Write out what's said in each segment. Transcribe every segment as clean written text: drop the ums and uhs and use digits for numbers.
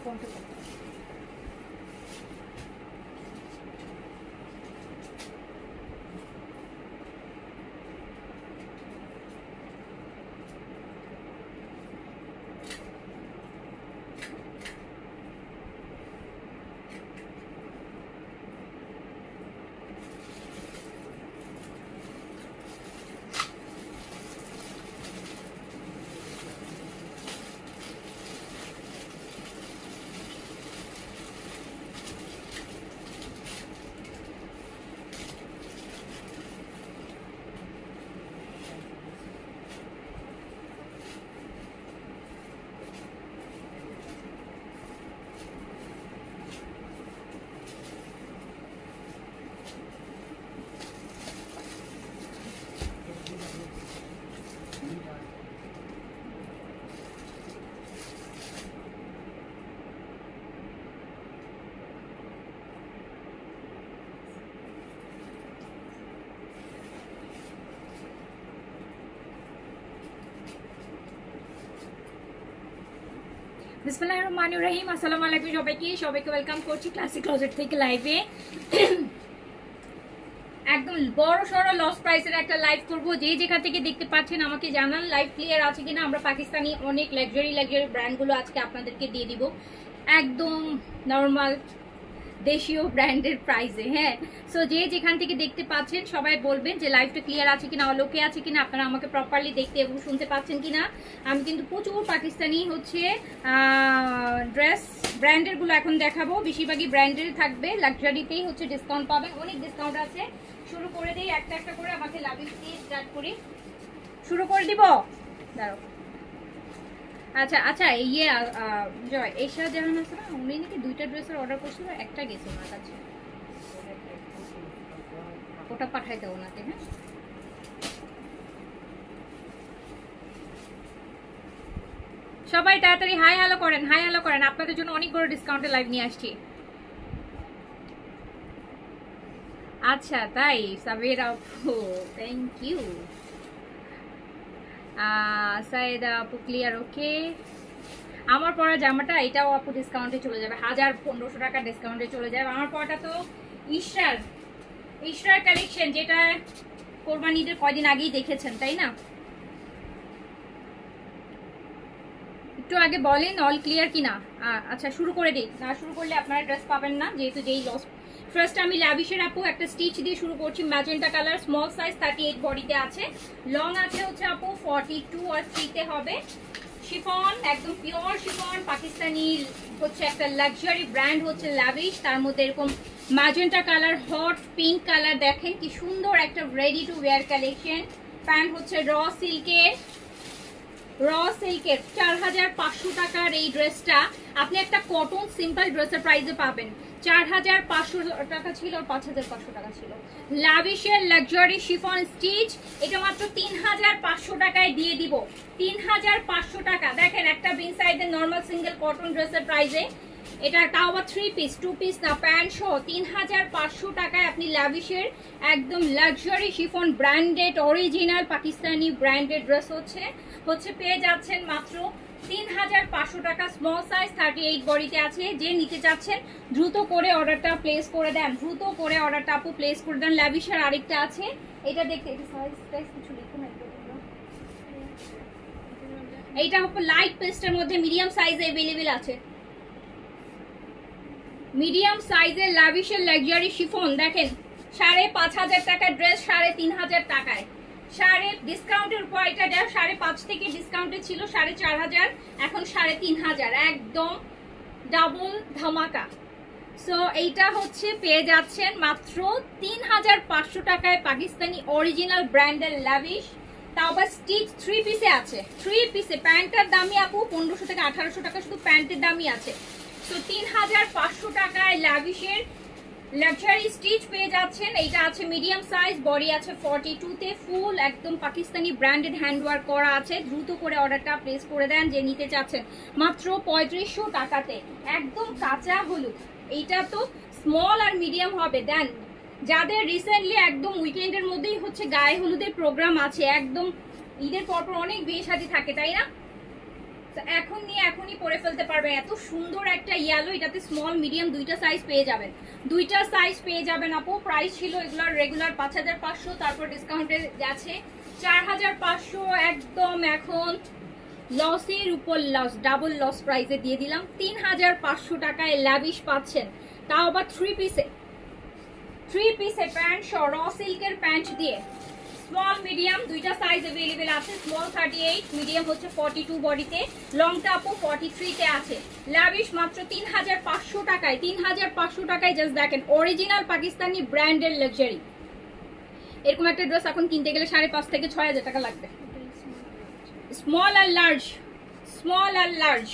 ডিসকাউন্টে বিসমিল্লাহির রহমানির রহিম। আসসালামু আলাইকুম সবাইকে ওয়েলকাম করছি ক্লাসিক ক্লোজেট থেকে লাইভে। একদম বড় সড়ো লস প্রাইসের একটা লাইভ করব। যে যেখান থেকে দেখতে পাচ্ছেন আমাকে জানান লাইভ ক্লিয়ার আছে কিনা। আমরা পাকিস্তানি অনেক লাক্সারি ব্র্যান্ডগুলো আজকে আপনাদেরকে দিয়ে দিব একদম নর্মাল দেশীয় ব্র্যান্ডের প্রাইসে। হ্যাঁ, সো যে যেখান থেকে দেখতে পাচ্ছেন সবাই বলবেন যে লাইভটা ক্লিয়ার আছে কিনা, অলোকে আছে কিনা, আপনারা আমাকে প্রপারলি দেখতে এবং শুনতে পাচ্ছেন কিনা। আমি কিন্তু প্রচুর পাকিস্তানি হচ্ছে ড্রেস ব্র্যান্ডের গুলো এখন দেখাবো। বেশিরভাগই ব্র্যান্ডের থাকবে, লাক্সারিতেই হচ্ছে ডিসকাউন্ট পাবেন, অনেক ডিসকাউন্ট আছে। শুরু করে দিই একটা একটা করে, আমাকে লাভিশ দিয়ে স্টার্ট করি, শুরু করে দিব। দাঁড়াও, আচ্ছা আচ্ছা, ইয়ে জয় এশা জাহান আছে না, উনি নাকি দুইটা ড্রেসের অর্ডার করছিল, একটা গেছে ওনার কাছে, ওটা পাঠাই দাও ওনাকে। হ্যাঁ, সবাই তাড়াতাড়ি হাই হ্যালো করেন, হাই হ্যালো করেন, আপনাদের জন্য অনেক বড় ডিসকাউন্টে লাইভ নিয়ে আসছি। আচ্ছা তাই, সাবির আপু থ্যাংক ইউ। সাইদা আপু ক্লিয়ার, ওকে। আমার পরা জামাটা এটাও আপু ডিসকাউন্টে চলে যাবে, 1500 টাকা ডিসকাউন্টে চলে যাবে। আমার পরাটা তো ইশরার কালেকশন, যেটা কোরবানি ঈদের কয়দিন আগেই দেখেছেন তাই না। একটু আগে বলেন অল ক্লিয়ার কিনা। আচ্ছা শুরু করে দিই, না শুরু করলে আপনারা ড্রেস পাবেন না, যেহেতু যেই লস। ফার্স্ট আমি ল্যাভিশের আপু একটা স্টিচ দিয়ে শুরু করছি। ম্যাজেন্টা কালার, স্মল সাইজ, 38 বডিতে আছে, লং আছে হচ্ছে আপু 42 আর 3 হবে। শিফন, একদম পিওর শিফন, পাকিস্তানি হচ্ছে একটা লাক্সারি ব্র্যান্ড হচ্ছে ল্যাভিশ। তার মধ্যে এরকম magenta colour, hot pink colour, দেখেন কি সুন্দর একটা ready to wire collection. Pant হচ্ছে র সিল্কের 4500 টাকার এই ড্রেসটা আপনি একটা কটন সিম্পল ড্রেসের প্রাইসে পাবেন। 4500 টাকা ছিল আর 5500 টাকা ছিল। লাভিশের লাক্সারি শিফন স্টিচ, এটা মাত্র 3500 টাকায় দিয়ে দিব। 3500 টাকা। দেখেন একটা বিন সাইডের নর্মাল সিঙ্গেল কটন ড্রেসের প্রাইসে, এটা তাও আবার 3 পিস 2 পিস না, প্যান্ট সহ 3500 টাকায় আপনি লাভিশের একদম luxury chiffon branded original Pakistani branded dress হচ্ছে পেয়ে যাচ্ছেন মাত্র 3500 টাকা। স্মল সাইজ 38 বডিতে আছে। যে নিতে চাচ্ছেন দ্রুত করে অর্ডারটা প্লেস করে দেন, দ্রুত করে অর্ডারটা আপু প্লেস করে দেন। লাভিশের আরেকটা আছে, এটা দেখতে, এটা সাইজ কিছু লিখুন। এইটা হচ্ছে লাইট পেস্টের মধ্যে মিডিয়াম সাইজে अवेलेबल আছে। মিডিয়াম সাইজের লাভিশের লাক্সারি শিফন দেখেন, 5500 টাকার ড্রেস 3500 টাকায়। ডিসকাউন্টের উপর এটা 5.5 থেকে ডিসকাউন্টে ছিল 4500, এখন 3500, একদম ডাবল ধামাকা। সো এইটা হচ্ছে পেয়ে যাচ্ছেন মাত্র 3500 টাকায় পাকিস্তানি অরিজিনাল ব্র্যান্ডের লাভিশ, তাও আবার স্টিচ 3 পিসে আছে। 3 পিসে প্যান্টের দামই আপু 1500 থেকে 1800 টাকা, শুধু প্যান্টের দামই আছে। তো 3500 টাকায় লাভিশের লাক্সারি স্টিচ পেয়ে যাচ্ছেন। এইটা আছে মিডিয়াম সাইজ, বডি আছে 42 তে, ফুল একদম পাকিস্তানি ব্র্যান্ডেড হ্যান্ডওয়ার্ক করা আছে। দ্রুত করে অর্ডারটা প্লেস করে দেন যে নিতে চাচ্ছেন, মাত্র 3500 টাকাতে একদম কাঁচা হলুদ। এইটা তো স্মল আর মিডিয়াম হবে। দেন যাদের রিসেন্টলি একদম উইকেন্ডের মধ্যেই হচ্ছে গায়ে হলুদের প্রোগ্রাম আছে, একদম ঈদের পরপর অনেক বিয়ে শাদী থাকে তাই না, এখন নিয়ে এখনই পরে ফেলতে পারবেন। এত সুন্দর একটা ইয়েলো, এটাতে স্মল মিডিয়াম দুইটা সাইজ পেয়ে যাবেন, দুইটা সাইজ পেয়ে যাবেন আপু। প্রাইস ছিল এগুলোর রেগুলার 5500, তারপর ডিসকাউন্টে আছে 4500। একদম এখন লসের উপর লস, ডাবল লস প্রাইসে দিয়ে দিলাম 3500 টাকায় ল্যাভিশ পাচ্ছেন, তাও আবার 3 পিসে প্যান্ট সহ র সিল্কের প্যান্ট দিয়ে। স্মল মিডিয়াম দুইটা সাইজ अवेलेबल আছে, স্মল 38, মিডিয়াম হচ্ছে 42 বডিতে, লংটা আপু 43 তে আছে। ল্যাভিশ মাত্র 3500 টাকায়, 3500 টাকায় জাস্ট দেখেন অরিজিনাল পাকিস্তানি ব্র্যান্ডের লাক্সারি। এরকম একটা ড্রেস এখন কিনতে গেলে 5,500 থেকে 6,000 টাকা লাগবে। স্মল আর লার্জ, স্মল আর লার্জ,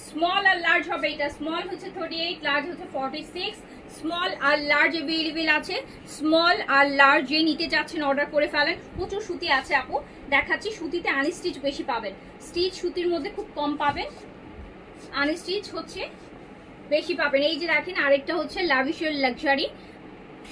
স্মল আর লার্জ হবে এটা। স্মল হচ্ছে 38, লার্জ হচ্ছে 46। স্মল আর লার্জ अवेलेबल আছে, স্মল আর লার্জ যে নিতে চাচ্ছেন অর্ডার করে ফেলেন। প্রচুর সুতি আছে আপু, দেখাচ্ছি। সুতিতে আনস্টিচ বেশি পাবেন, স্টিচ সুতির মধ্যে খুব কম পাবেন, আনস্টিচ হচ্ছে বেশি পাবেন। এই যে দেখেন আরেকটা হচ্ছে লাভিশের লাক্সারি,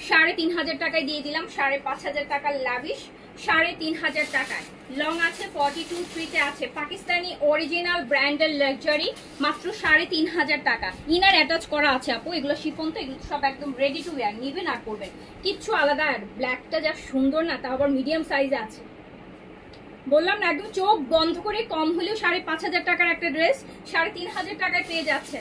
3500 টাকায় দিয়ে দিলাম, 5500 টাকার লাভিশ 3500 টাকায়। লং আছে 42, 3 তে আছে, পাকিস্তানি অরিজিনাল ব্র্যান্ডের লাক্সারি মাত্র 3500 টাকা। ইনার অ্যাটাচ করা আছে আপু, এগুলো শিফন তো, এগুলো সব একদম রেডি টু ওয়্যার, নিবেন আর করবেন কিচ্ছু আলাদা। আর ব্ল্যাকটা যা সুন্দর না, তা আবার মিডিয়াম সাইজে আছে। বললাম না একদম চোখ বন্ধ করে কম হলেও 5500 টাকার একটা ড্রেস 3500 টাকায় পেয়ে যাচ্ছে।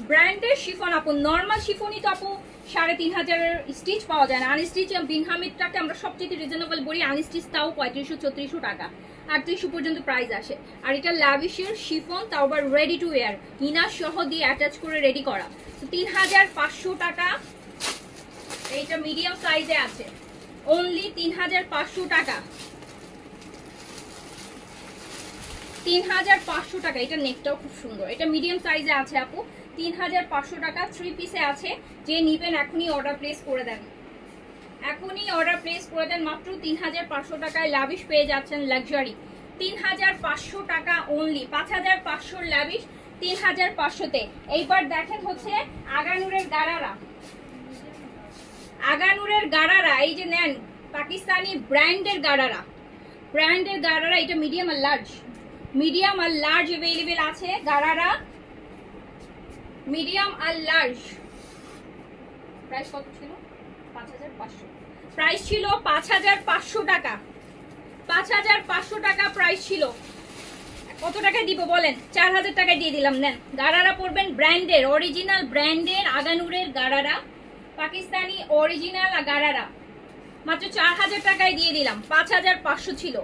ব্র্যান্ডের শিফন আপু, নর্মাল শিফনই তো আপু 3500 স্টিচ পাওয়া যায় না, আনস্টিচ বিনহামিদটাকে আমরা সবচেয়ে রিজনেবল বলি, আনস্টিচ তাও 3500-3400 টাকা, 3800 পর্যন্ত প্রাইস আসে। আর এটা লাভিশের শিফন, তাও আবার রেডি টু ওয়্যার, ইনার সহ দিয়ে অ্যাটাচ করে রেডি করা, 3500 টাকা। এইটা মিডিয়াম সাইজে আছে, অনলি 3500 টাকা, 3500 টাকা। এটা নেকটাও খুব সুন্দর, এটা মিডিয়াম সাইজে আছে আপু, 3500 টাকা। 3 পিসে আছে, যে নিবেন এখনই অর্ডার প্লেস করে দেন, এখনই অর্ডার প্লেস করে দেন। মাত্র 3500 টাকায় লাভিশ পেয়ে যাচ্ছেন লাক্সারি, 3500 টাকা অনলি, 5500 লাভিশ 3500-তে। এইবার দেখেন হচ্ছে আগানুরের গারারা, আগানুরের গারারা, এই যে নেন পাকিস্তানি ব্র্যান্ডের গারারা, ব্র্যান্ডের গারারা। এটা মিডিয়াম আর লার্জ, মিডিয়াম আর লার্জ अवेलेबल আছে গারারা, মিডিয়াম আর লার্জ। প্রাইস কত ছিল? 5500, প্রাইস ছিল 5500 টাকা, 5500 টাকা প্রাইস ছিল। কত টাকায় দিব বলেন? 4000 টাকায় দিয়ে দিলাম। নেন, গারারা পরবেন ব্র্যান্ডের, অরিজিনাল ব্র্যান্ডের আগানুরের গারারা, পাকিস্তানি অরিজিনাল গারারা, মাত্র 4000 টাকায় দিয়ে দিলাম। 5500 ছিল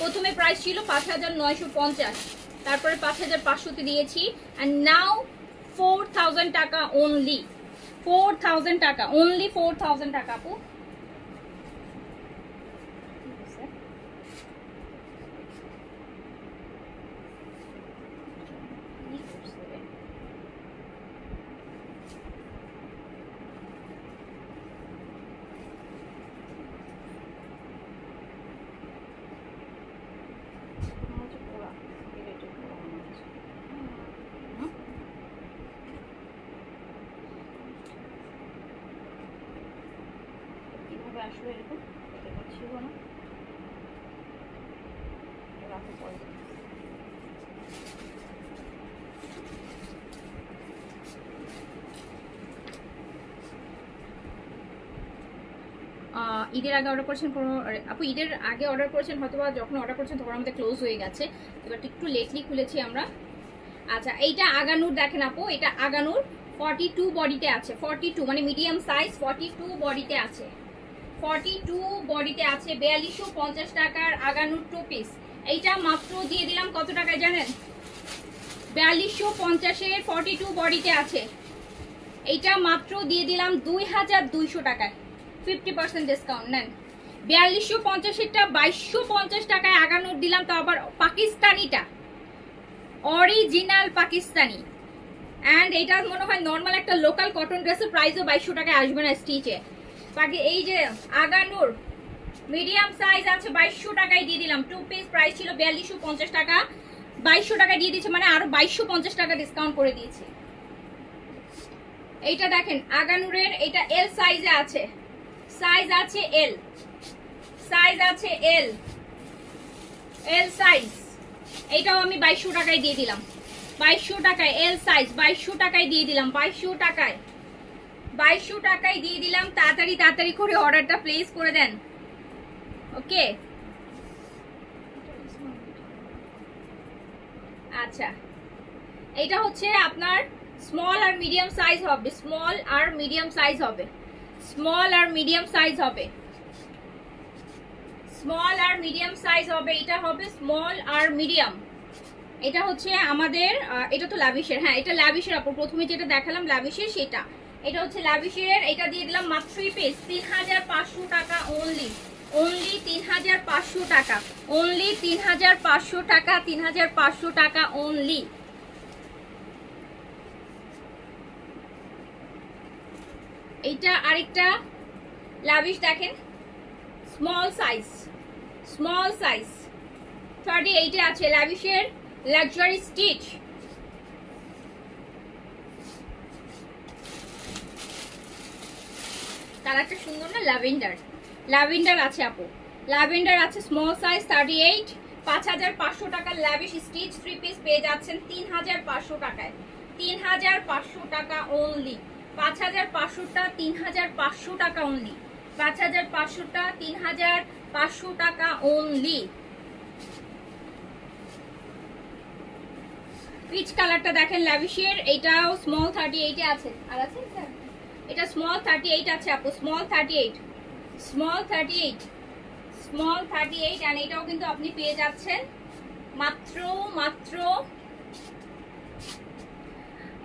প্রথমে, প্রাইস ছিল 5950, তারপরে 5500-তে দিয়েছি। এন্ড নাও 4000 টাকা অনলি, 4000 টাকা অনলি, 4000 টাকা আপু। আসলে এরকম এটা ছিল না, রাখো পরে। ঈদের আগে অর্ডার করেছেন কোনো আপু? ঈদের আগে অর্ডার করেছেন হয়তো, বা যখন অর্ডার করেছেন তখন আমাদের ক্লোজ হয়ে গেছে, এবার একটু লেটলি খুলেছি আমরা। আচ্ছা, এইটা আগানুর দেখেন আপু, এটা আগানুর 42 বডিতে আছে, 42 মানে মিডিয়াম সাইজ, 42 বডিতে আছে, 42 বডিতে আছে। 4250 টাকার আগানুর 2 পিস। এইটা মাত্র দিয়ে দিলাম কত টাকায় জানেন? 4250-এর 42 বডিতে আছে, এইটা মাত্র দিয়ে দিলাম 2200 টাকায়, 50% ডিসকাউন্ট। নেন, 4250-এরটা 2250 টাকায় আগানুর দিলাম, তো আবার পাকিস্তানিটা, অরিজিনাল পাকিস্তানি। অ্যান্ড এটা মনে হয় নর্মাল একটা লোকাল কটন ড্রেসের প্রাইসও 2200 টাকায় আসবে না স্টিচে। বাকি এই যে আগানুর মিডিয়াম সাইজ আছে, 2200 টাকায় দিয়ে দিলাম 2 পিস। প্রাইস ছিল 4250 টাকা, 2200 টাকায় দিয়ে দিচ্ছে, মানে আরো 2250 টাকা ডিসকাউন্ট করে দিয়েছি। এইটা দেখেন আগানুরের, এটা এল সাইজে আছে, সাইজ আছে এল, সাইজ আছে এল, এল সাইজ, এইটাও আমি 2200 টাকায় দিয়ে দিলাম, 2200 টাকায় এল সাইজ, 2200 টাকায় দিয়ে দিলাম, 2200 টাকায়, 2200 টাকায় দিয়ে দিলাম। তাড়াতাড়ি তাড়াতাড়ি করে অর্ডারটা প্লেস করে দেন। ওকে, আচ্ছা এটা হচ্ছে আপনার স্মল আর মিডিয়াম সাইজ হবে, স্মল আর মিডিয়াম সাইজ হবে, স্মল আর মিডিয়াম সাইজ হবে, স্মল আর মিডিয়াম সাইজ হবে। এটা হবে স্মল আর মিডিয়াম। এটা হচ্ছে আমাদের এটা তো লাভিশের, হ্যাঁ এটা লাভিশের আপু, প্রথমে যেটা দেখালাম লাভিশের সেটা। এটা হচ্ছে লাভিশের, এটা দিয়ে দিলাম মাত্র পিস 3500 টাকা অনলি, অনলি 3500 টাকা, অনলি 3500 টাকা, 3500 টাকা অনলি। এইটা আরেকটা লাভিশ দেখেন, স্মল সাইজ, স্মল সাইজ 38 এ আছে লাভিশের লাক্সারি স্টিচ। কালারটা সুন্দর না, ল্যাভেন্ডার, ল্যাভেন্ডার আছে আপু, ল্যাভেন্ডার আছে, স্মল সাইজ 38, 5500 টাকার লাভিশ স্টিচ 3 পিস পেয়ে যাচ্ছেন 3500 টাকায়, 3500 টাকা অনলি, 5500টা 3500 টাকা অনলি, 5500টা 3500 টাকা অনলি। পিচ কালারটা দেখেন লাভিশের, এটাও স্মল 38 এ আছে, আর আছে স্যার এটা স্মল 38 আছে আপু, স্মল 38, স্মল 38, স্মল 38 এন্ড এটাও কিন্তু আপনি পেয়ে যাচ্ছেন মাত্র মাত্র,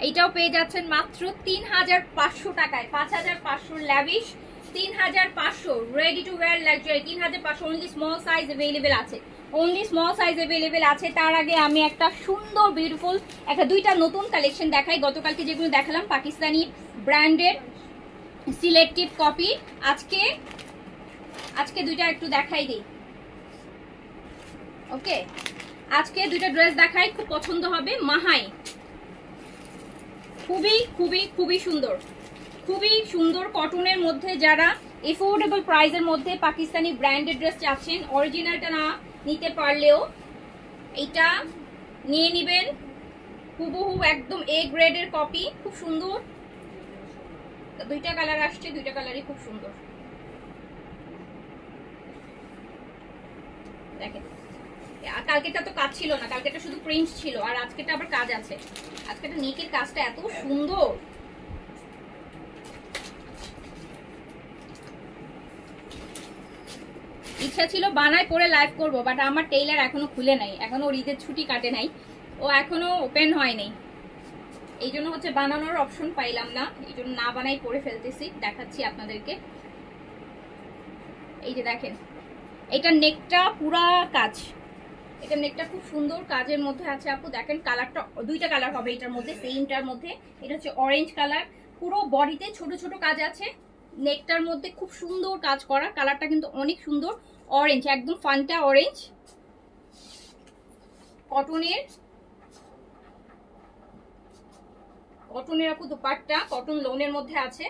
এইটাও পেয়ে যাচ্ছেন মাত্র 3500 টাকায়, 5500 lavish 3500 ready to wire luxury 3500 only, small size available আছে, অনলি স্মল সাইজ अवेलेबल আছে। তার আগে আমি একটা সুন্দর বিউটিফুল একটা দুইটা নতুন কালেকশন দেখাই। গতকালকে যেগুলো দেখালাম পাকিস্তানি ব্র্যান্ডের সিলেক্টিভ কপি, আজকে আজকে দুইটা একটু দেখাই দিই। ওকে, আজকে দুইটা ড্রেস দেখাই, খুব পছন্দ হবে। মাহাই, খুবই খুবই খুবই সুন্দর, খুবই সুন্দর কটনের মধ্যে, যারা এফোর্ডেবল প্রাইসের মধ্যে পাকিস্তানি ব্র্যান্ডেড ড্রেস চাচ্ছেন, অরিজিনালটা না নিতে পারলেও এটা নিয়ে নেবেন, হুবহু একদম এ গ্রেডের কপি, খুব সুন্দর। দুইটা কালার আসছে, দুইটা কালারই খুব সুন্দর। দেখেন কালকেটা তো কাজ ছিল না, কালকেটা শুধু প্রিন্ট ছিল, আর আজকেটা আবার কাজ আছে। আজকেটা নেকের কাজটা এত সুন্দর, ইচ্ছা ছিল বানায় পরে লাইভ করব, বাট আমার টেইলার এখনো খুলে নাই, এখনো ওর ঈদের ছুটি কাটে নাই, ও এখনো ওপেন হয় নাই, এই জন্য হচ্ছে বানানোর অপশন পাইলাম না, এই জন্য না বানাই পরে ফেলতেছি। দেখাচ্ছি আপনাদেরকে, এই যে দেখেন এটা নেকটা পুরা কাজ, এটা নেকটা খুব সুন্দর কাজের মধ্যে আছে আপু। দেখেন কালারটা দুইটা কালার হবে এটার মধ্যে, সেমটার মধ্যে। এটা হচ্ছে অরেঞ্জ কালার, পুরো বডিতে ছোট ছোট কাজ আছে, নেকটার মধ্যে খুব সুন্দর কাজ করা, কালারটা কিন্তু অনেক সুন্দর, অরেঞ্জ একদম ফান্টা অরেঞ্জ, কটনের, কটনের আপু দুপাট্টা কটন লোনের মধ্যে আছে।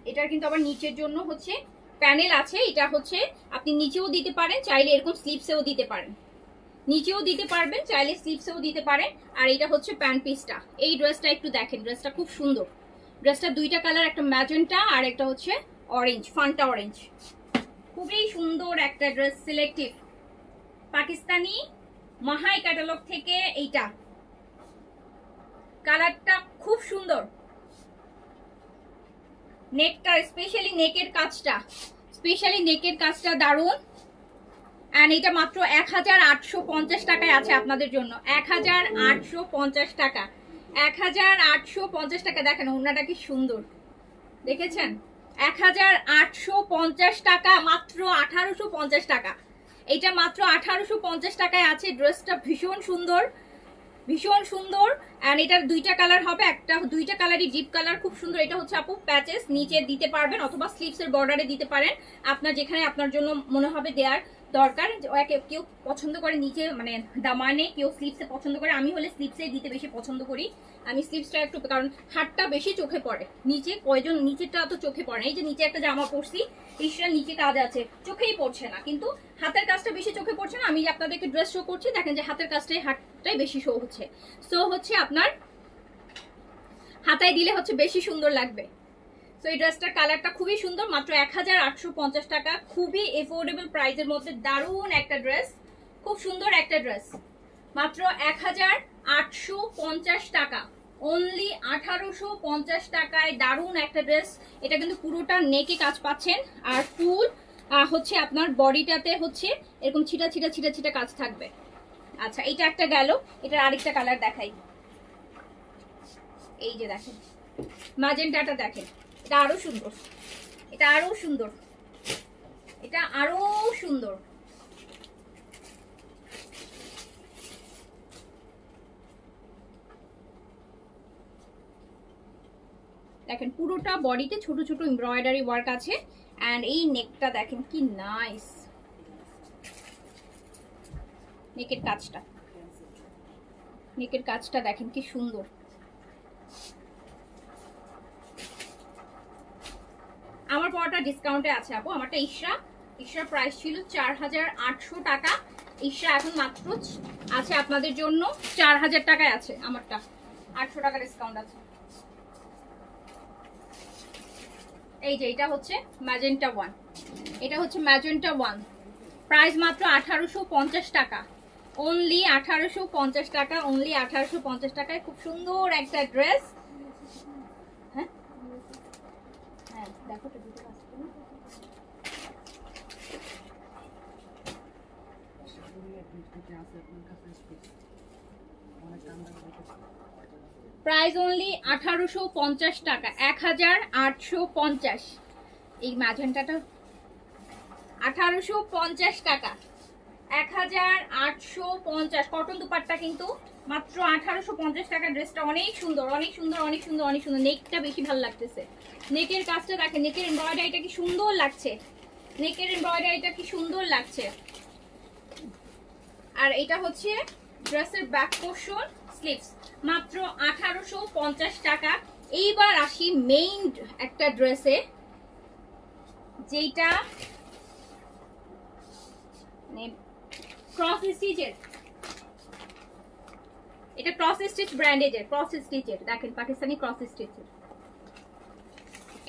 এটার কিন্তু আবার নিচের জন্য হচ্ছে প্যানেল আছে, এটা হচ্ছে আপনি নিচেও দিতে পারেন, চাইলে এরকম স্লিপসেও দিতে পারেন, নিচেও দিতে পারবেন, চাইলে স্লিপসেও দিতে পারেন। আর এটা হচ্ছে প্যান্ট পিসটা। এই ড্রেসটা একটু দেখেন, ড্রেসটা খুব সুন্দর, ড্রেসটা দুইটা কালার, একটা ম্যাজেন্টা আর একটা হচ্ছে অরেঞ্জ, ফান্টা অরেঞ্জ, খুবই সুন্দর একটা ড্রেস, সিলেক্টিভ পাকিস্তানি মাহাই ক্যাটালগ থেকে। এইটা কালারটা খুব সুন্দর, নেকটা স্পেশালি নেকের কাজটা, স্পেশালি নেকের কাজটা দারুণ। এন্ড এটা মাত্র 1850 টাকায় আছে আপনাদের জন্য, 1850 টাকা, 1850 টাকা। দেখেন ওড়নাটা কি সুন্দর, দেখেছেন? 1850 টাকা, মাত্র 1850 টাকা। এটা মাত্র 1850 টাকায় আছে। ড্রেসটা ভীষণ সুন্দর, ভীষণ সুন্দর। এন্ড এটার দুইটা কালার হবে, একটা দুইটা কালারই ডিপ কালার, খুব সুন্দর। এটা হচ্ছে আপু প্যাচেস নিচে দিতে পারবেন অথবা স্লিভস এর বর্ডারে দিতে পারেন, আপনার যেখানে আপনার জন্য মনে হবে দেয়ার। দরকার। কেউ পছন্দ করে নিচে মানে দামানে, কেউ স্লিপসে পছন্দ করে। আমি হলে স্লিপসে দিতে বেশি পছন্দ করি। আমি স্লিপসটা একটু, কারণ হাতটা বেশি চোখে পড়ে। নিচে কয়জন নিচেরটা তো চোখে পড়ে না। এই যে নিচে একটা জামা পরছি, ইসরা নিচে কাজ আছে, চোখেই পড়ছে না, কিন্তু হাতের কাজটা বেশি চোখে পড়ছে না। আমি আপনাদেরকে ড্রেস শো করছি, দেখেন যে হাতের হাতটাই বেশি শো হচ্ছে। সো হচ্ছে আপনার হাতায় দিলে হচ্ছে বেশি সুন্দর লাগবে। তো এই ড্রেসটার কালারটা খুবই সুন্দর, মাত্র 1850 টাকা, খুবই এফোর্ডেবল প্রাইসের মধ্যে দারুণ একটা ড্রেস, খুব সুন্দর একটা ড্রেস, মাত্র 1850 টাকা, অনলি 1850 টাকায় দারুণ একটা ড্রেস। এটা কিন্তু পুরোটা নেকে কাজ পাচ্ছেন, আর ফুল হচ্ছে আপনার বডিটাতে হচ্ছে এরকম ছিটা ছিটা ছিটা ছিটা কাজ থাকবে। আচ্ছা, এটা একটা গেল, এটার আরেকটা কালার দেখাই। এই যে দেখেন ম্যাজেন্টাটা, দেখেন এটা আরো সুন্দর, এটা আরো সুন্দর, এটা আরো সুন্দর। দেখেন পুরোটা বডিতে ছোট ছোট এমব্রয়ডারি ওয়ার্ক আছে, এন্ড এই নেকটা দেখেন কি নাইস, নেকের কাজটা, নেকের কাজটা দেখেন কি সুন্দর। আমার পড়াটা ডিসকাউন্টে আছে আপু, আমারটা ইশরার প্রাইস ছিল 4800 টাকা, ইশরা এখন মাত্র আছে আপনাদের জন্য 4000 টাকায় আছে, আমারটা 800 টাকা ডিসকাউন্ট আছে। এই যে এটা হচ্ছে ম্যাজেন্টা 1, এটা হচ্ছে ম্যাজেন্টা 1, প্রাইস মাত্র 1850 টাকা, অনলি 1850 টাকা, অনলি 1850 টাকায় খুব সুন্দর একটা ড্রেস। হ্যাঁ হ্যাঁ দেখো তো দুটো আছে না, প্রাইস অনলি 1850 টাকা, 1850। এই ম্যাজেন্টাটা 1850 টাকা, 1850, কটন দুপাট্টা কিন্তু মাত্র 1850 টাকা। ড্রেসটা অনেক সুন্দর, অনেক সুন্দর, অনেক সুন্দর, অনেক সুন্দর। নেকটা বেশি ভালো লাগতেছে, নেকের কাজটা দেখেন, নেকের এমব্রয়ডারিটা কি সুন্দর লাগছে, নেকের এমব্রয়ডারিটা কি সুন্দর লাগছে। আর এটা হচ্ছে ড্রেসের ব্যাক পোরশন, স্লিভস, মাত্র 1850 টাকা। এইবার আসি মেইন একটা ড্রেসে, যেটা ক্রস স্টিচের, এটা ক্রস স্টিচ ব্র্যান্ডের, ক্রস স্টিচের, দেখেন পাকিস্তানি ক্রস স্টিচের,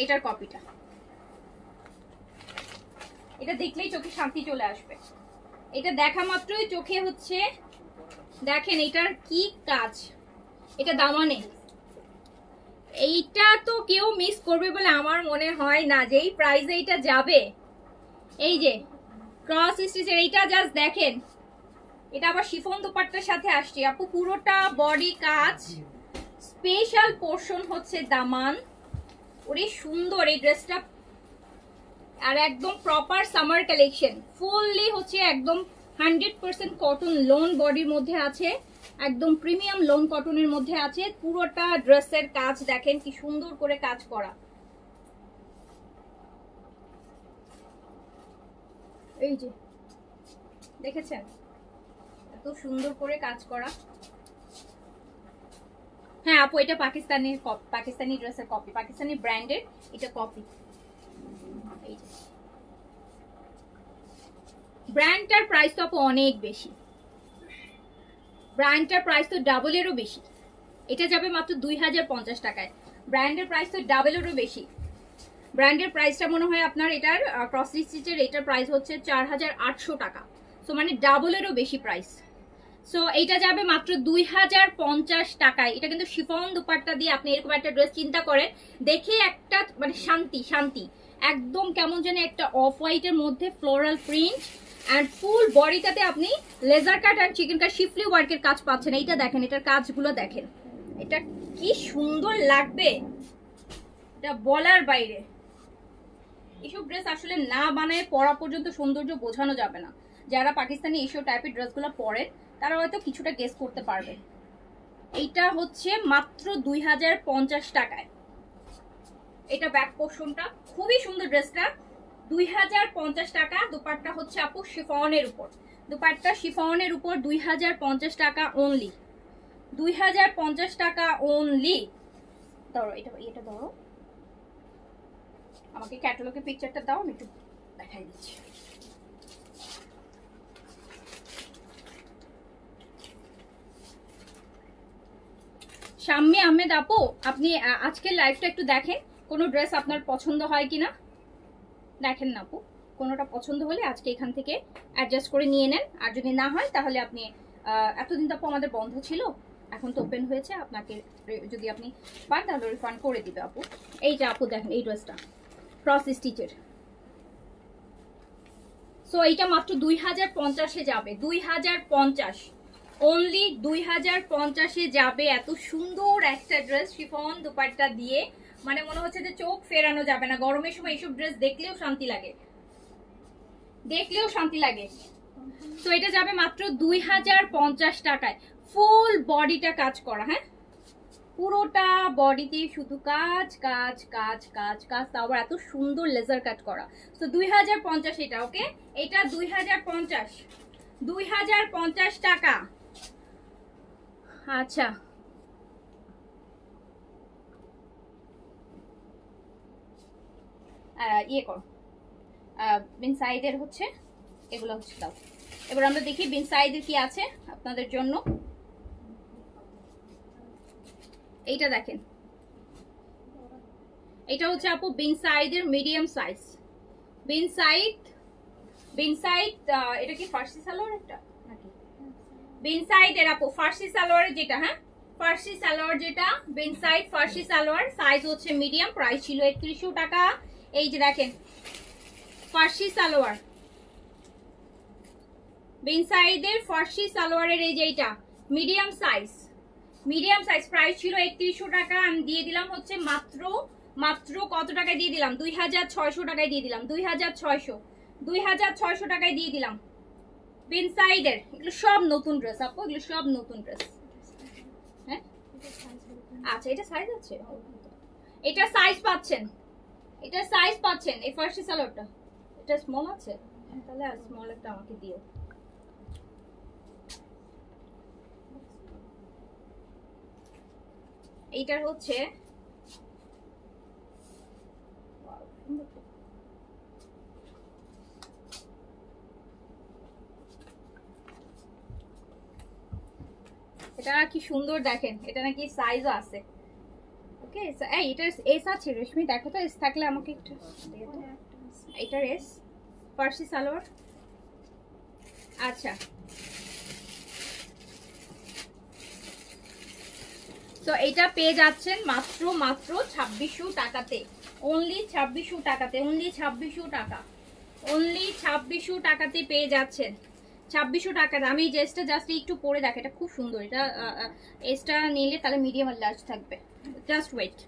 এটার কপিটা, এটা দেখলেই চোখে শান্তি চলে আসবে। এটা দেখা মাত্রই চোখে হচ্ছে, দেখেন এটার কি কাজ, এটা দামানে, এইটা তো কেউ মিস করবে বলে আমার মনে হয় না, যেই প্রাইসে এটা যাবে। এই যে ক্রস স্টিচের এইটা জাস্ট দেখেন, এটা আবার শিফন দুপাট্টার সাথে আসছে আপু, পুরোটা বডি কাজ, স্পেশাল পোরশন হচ্ছে দামান, ওরে সুন্দর এই ড্রেসটা। আর একদম প্রপার সামার কালেকশন, ফুললি হচ্ছে একদম 100% কটন লোন বডির মধ্যে আছে, একদম প্রিমিয়াম লোন কটনের মধ্যে আছে। পুরোটা ড্রেসের কাজ দেখেন কি সুন্দর করে কাজ করা, এই যে দেখেছেন এত সুন্দর করে কাজ করা। হ্যাঁ আপু, এটা পাকিস্তানি ড্রেসের কপি, পাকিস্তানি ব্র্যান্ডের এটা কপি। এই যে ব্র্যান্ডটার প্রাইস তো আপু অনেক বেশি, ব্র্যান্ডটার প্রাইস তো ডাবলেরও বেশি, এটা যাবে মাত্র 2050 টাকায়। ব্র্যান্ডের প্রাইস তো ডাবলেরও বেশি, ব্র্যান্ডের প্রাইসটা মনে হয় আপনার এটার ক্রস স্টিচের এটার প্রাইস হচ্ছে 4800 টাকা, সো মানে ডাবলেরও বেশি প্রাইস। সো এইটা যাবে মাত্র 2050 টাকায়। এটা কিন্তু শিফন দুপাট্টা দিয়ে আপনি এরকম একটা ড্রেস চিন্তা করেন, দেখে একটা মানে শান্তি শান্তি, একদম কেমন যেন একটা অফ হোয়াইটের মধ্যে ফ্লোরাল প্রিন্ট, অ্যান্ড ফুল বডিটাতে আপনি লেজার কাট অ্যান্ড চিকেন কাট শিফলি ওয়ার্কের কাজ পাচ্ছেন। এইটা দেখেন, এটার কাজগুলো দেখেন, এটা কি সুন্দর লাগবে, এটা বলার বাইরে। এইসব ড্রেস আসলে না বানায় পরা পর্যন্ত সৌন্দর্য বোঝানো যাবে না। যারা পাকিস্তানি এইসব টাইপের ড্রেসগুলো পরেন তারা হয়তো কিছুটা গেস করতে পারবে। এইটা হচ্ছে মাত্র 2050 টাকায়। এটা ব্যাক পোর্শনটা খুবই সুন্দর, ড্রেসটা 2050 টাকা। দুপাট্টা হচ্ছে আপু শিফনের উপর, দুপাট্টা শিফনের উপর 2050 টাকা অনলি, 2050 টাকা অনলি। ধরো এটা ধরো, আমাকে ক্যাটালগের পিকচারটা দাও, আমি একটু দেখাই দিচ্ছি। শাম্মী আহমেদ আপু, আপনি আজকের লাইভটা একটু দেখেন, কোনো ড্রেস আপনার পছন্দ হয় কিনা দেখেন না আপু। কোনোটা পছন্দ হলে আজকে এখান থেকে অ্যাডজাস্ট করে নিয়ে নেন, আর যদি না হয় তাহলে আপনি এতদিন তো আপু আমাদের বন্ধ ছিল, এখন তো ওপেন হয়েছে, আপনাকে যদি আপনি পান তাহলে রিফান্ড করে দিবে আপু। এই যে আপু দেখেন এই ড্রেসটা ক্রস স্টিচের, সো এইটা মাত্র 2050-এ যাবে, 2050 অনলি 2050-এ যাবে। এত সুন্দর একটা ড্রেস শিফন দুপাট্টা দিয়ে, মানে মনে হচ্ছে যে চোখ ফেরানো যাবে না। গরমের সময় এইসব ড্রেস দেখলেও শান্তি লাগে, দেখলেও শান্তি লাগে। তো এটা যাবে মাত্র 2050 টাকায়, ফুল বডিটা কাজ করা, হ্যাঁ পুরোটা বডিতে শুধু কাজ কাজ কাজ কাজ কাজ, তাও আবার এত সুন্দর লেজার কাট করা। তো 2050 এটা, ওকে এটা 2050, 2050 টাকা। আচ্ছা ইয়ে করো, বিন সাইদের হচ্ছে এগুলো হচ্ছে দাও। এবার আমরা দেখি বিন সাইদের কি আছে আপনাদের জন্য। এইটা দেখেন, এটা হচ্ছে আপু বিন সাইদের মিডিয়াম সাইজ, বিন সাইড এটা কি ফার্সি সালোয়ার একটা নাকি বিন সাইদের আপু ফার্সি সালোয়ারের যেটা, হ্যাঁ ফার্সি সালোয়ার যেটা বিন সাইড ফার্সি সালোয়ার, সাইজ হচ্ছে মিডিয়াম, প্রাইস ছিল 3100 টাকা। এই যে দেখেন ফার্সি সালোয়ার, বিন সাইদের ফার্সি সালোয়ারের এই যে এইটা medium size, medium size, price ছিল 3100 টাকা। আমি দিয়ে দিলাম হচ্ছে মাত্র মাত্র কত টাকায় দিয়ে দিলাম, 2600 টাকায় দিয়ে দিলাম, 2600 টাকায় দিয়ে দিলাম। বিন সাইডের এগুলো সব নতুন ড্রেস আপু, এগুলো সব নতুন ড্রেস। হ্যাঁ আচ্ছা এটা সাইজ আছে, এটা সাইজ পাচ্ছেন, এটা সাইজ পাচ্ছেন। এই ফার্সি সালোয়ারটা এটা স্মল আছে, তাহলে স্মল একটা আমাকে দিও। এইটার হচ্ছে এটা কি সুন্দর দেখেন, এটা নাকি সাইজও আছে। ওকে এই এটা এস আছে রেশমি, দেখো তো এস থাকলে আমাকে একটু দিও তো। এটার এস ফার্সি সালোয়ার। আচ্ছা তো এটা পেয়ে যাচ্ছেন মাত্র মাত্র 2600 টাকাতে, অনলি 2600 টাকাতে, অনলি 2600 টাকা, অনলি 2600 টাকাতে পেয়ে যাচ্ছেন, 2600 টাকাতে। আমি এই ড্রেসটা জাস্ট একটু পরে দেখ, এটা খুব সুন্দর, এটা এসটা নিলে তাহলে মিডিয়াম আর লার্জ থাকবে। জাস্ট ওয়েট,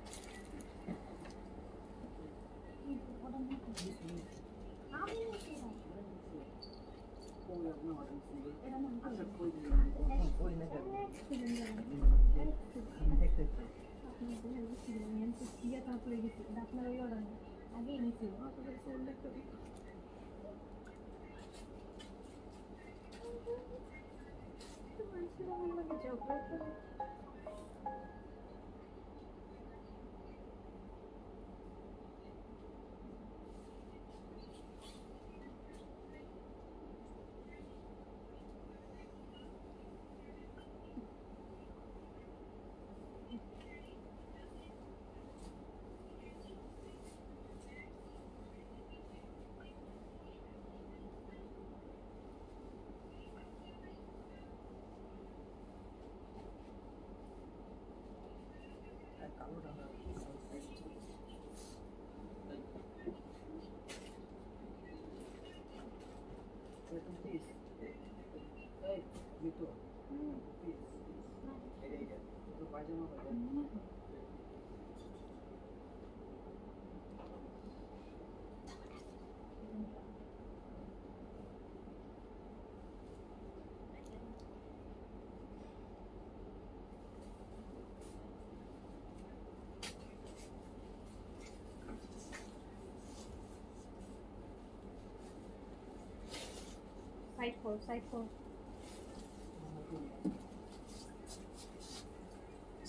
সাইড করো, সাইড করো।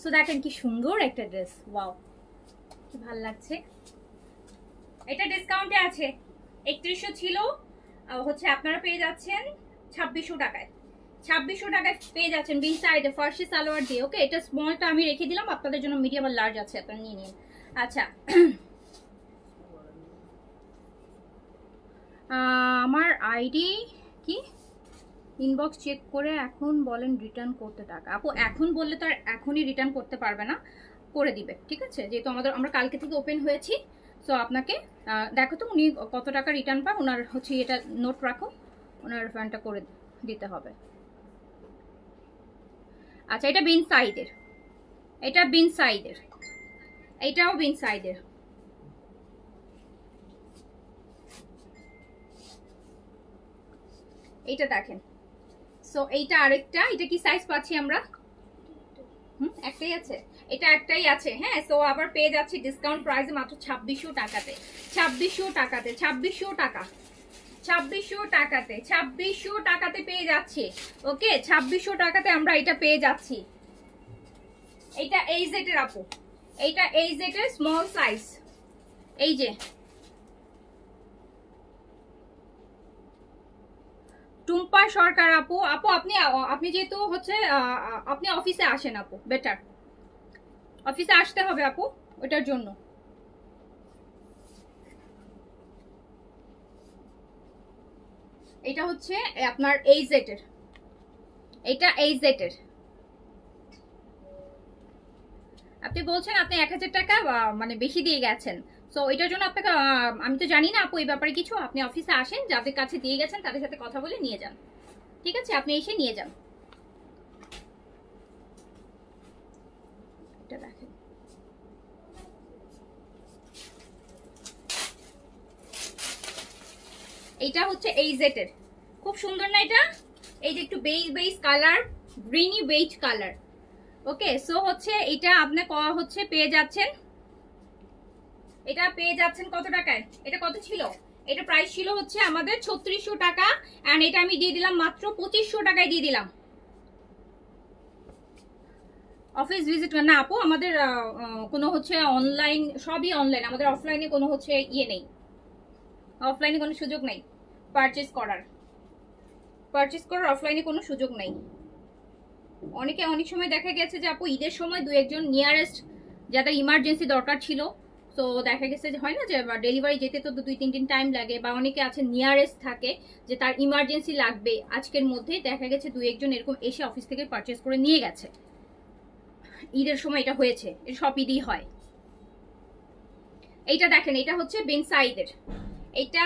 সো দেখেন কি সুন্দর একটা ড্রেস, ওয়াও কি ভালো লাগছে। এটা ডিসকাউন্টে আছে, 3100 ছিল, হচ্ছে আপনারা পেয়ে যাচ্ছেন 2600 টাকায়। 2600 টাকায় পেয়ে যাচ্ছেন বিন সাইডে ফার্সি সালোয়ার দিয়ে। ওকে, এটা স্মলটা আমি রেখে দিলাম আপনাদের জন্য, মিডিয়াম আর লার্জ আছে, আপনারা নিয়ে নিন। আচ্ছা আমার আইডি কি ইনবক্স চেক করে এখন বলেন রিটার্ন করতে টাকা। আপু এখন বললে তো আর এখনই রিটার্ন করতে পারবে না, করে দিবে, ঠিক আছে, যেহেতু আমরা কালকে থেকে ওপেন হয়েছি। সো আপনাকে দেখো তো উনি কত টাকা রিটার্ন পান, ওনার হচ্ছে এটা নোট রাখো, ওনার রিফান্ডটা করে দিতে হবে। আচ্ছা এটা বিন সাইডের, এটা বিন সাইডের, এইটাও বিন সাইডের। এইটা দেখেন, সো এইটা আরেকটা, এটা কি সাইজ পাচ্ছি আমরা? একটাই আছে, এটা একটাই আছে। হ্যাঁ, সো আবার পেয়ে যাচ্ছি ডিসকাউন্ট প্রাইসে মাত্র 2600 টাকাতে। 2600 টাকাতে, 2600 টাকা, 2600 টাকাতে, 2600 টাকাতে পেয়ে যাচ্ছি। ওকে, 2600 টাকাতে আমরা এটা পেয়ে যাচ্ছি। এইটা এই জেটের আপু, এইটা এই জেটের স্মল সাইজ। এই যে টুম্পা সরকার আপু, আপু আপনি যেহেতু হচ্ছে আপনি অফিসে আসেন আপু, বেটার অফিসে আসতে হবে আপু ওটার জন্য। এটা হচ্ছে আপনার এই জেটের, এটা এই জেটের। আপনি বলছেন আপনি 1000 টাকা মানে বেশি দিয়ে গেছেন, সো এটার জন্য আপনাকে আমি তো জানি না আপু এই ব্যাপারে কিছু। আপনি অফিসে আসেন, যাদের কাছে দিয়ে গেছেন তাদের সাথে কথা বলে নিয়ে যান, ঠিক আছে, আপনি এসে নিয়ে যান। এটা দেখেন, এইটা হচ্ছে এই জেটের, খুব সুন্দর না এটা? এই যে একটু base beige colour, গ্রিনি beige colour. ওকে, সো হচ্ছে এটা আপনি হচ্ছে পেয়ে যাচ্ছেন, এটা পেয়ে যাচ্ছেন কত টাকায়? এটা কত ছিল? এটা প্রাইস ছিল হচ্ছে আমাদের 3600 টাকা, এন্ড এটা আমি দিয়ে দিলাম মাত্র 2500 টাকায় দিয়ে দিলাম। অফিস ভিজিট না আপু, আমাদের কোনো হচ্ছে অনলাইন, সবই অনলাইন, আমাদের অফলাইনে কোনো হচ্ছে ইয়ে নেই, অফলাইনে কোনো সুযোগ নেই পারচেজ করার অফলাইনে কোনো সুযোগ নেই। অনেক সময় দেখা গেছে যে আপু ঈদের সময় দু একজন নিয়ারেস্ট যাদের ইমার্জেন্সি দরকার ছিল, তো দেখা গেছে যে হয় না যে ডেলিভারি যেতে তো 2-3 দিন টাইম লাগে, বা অনেকে আছে নিয়ারেস্ট থাকে যে তার ইমার্জেন্সি লাগবে আজকের মধ্যে, দেখা গেছে দু একজন এরকম এসে অফিস থেকে পারচেজ করে নিয়ে গেছে। ঈদের সময় এটা হয়েছে, এটা সব ঈদই হয়। এইটা দেখেন, এটা হচ্ছে বিন সাইডের, এটা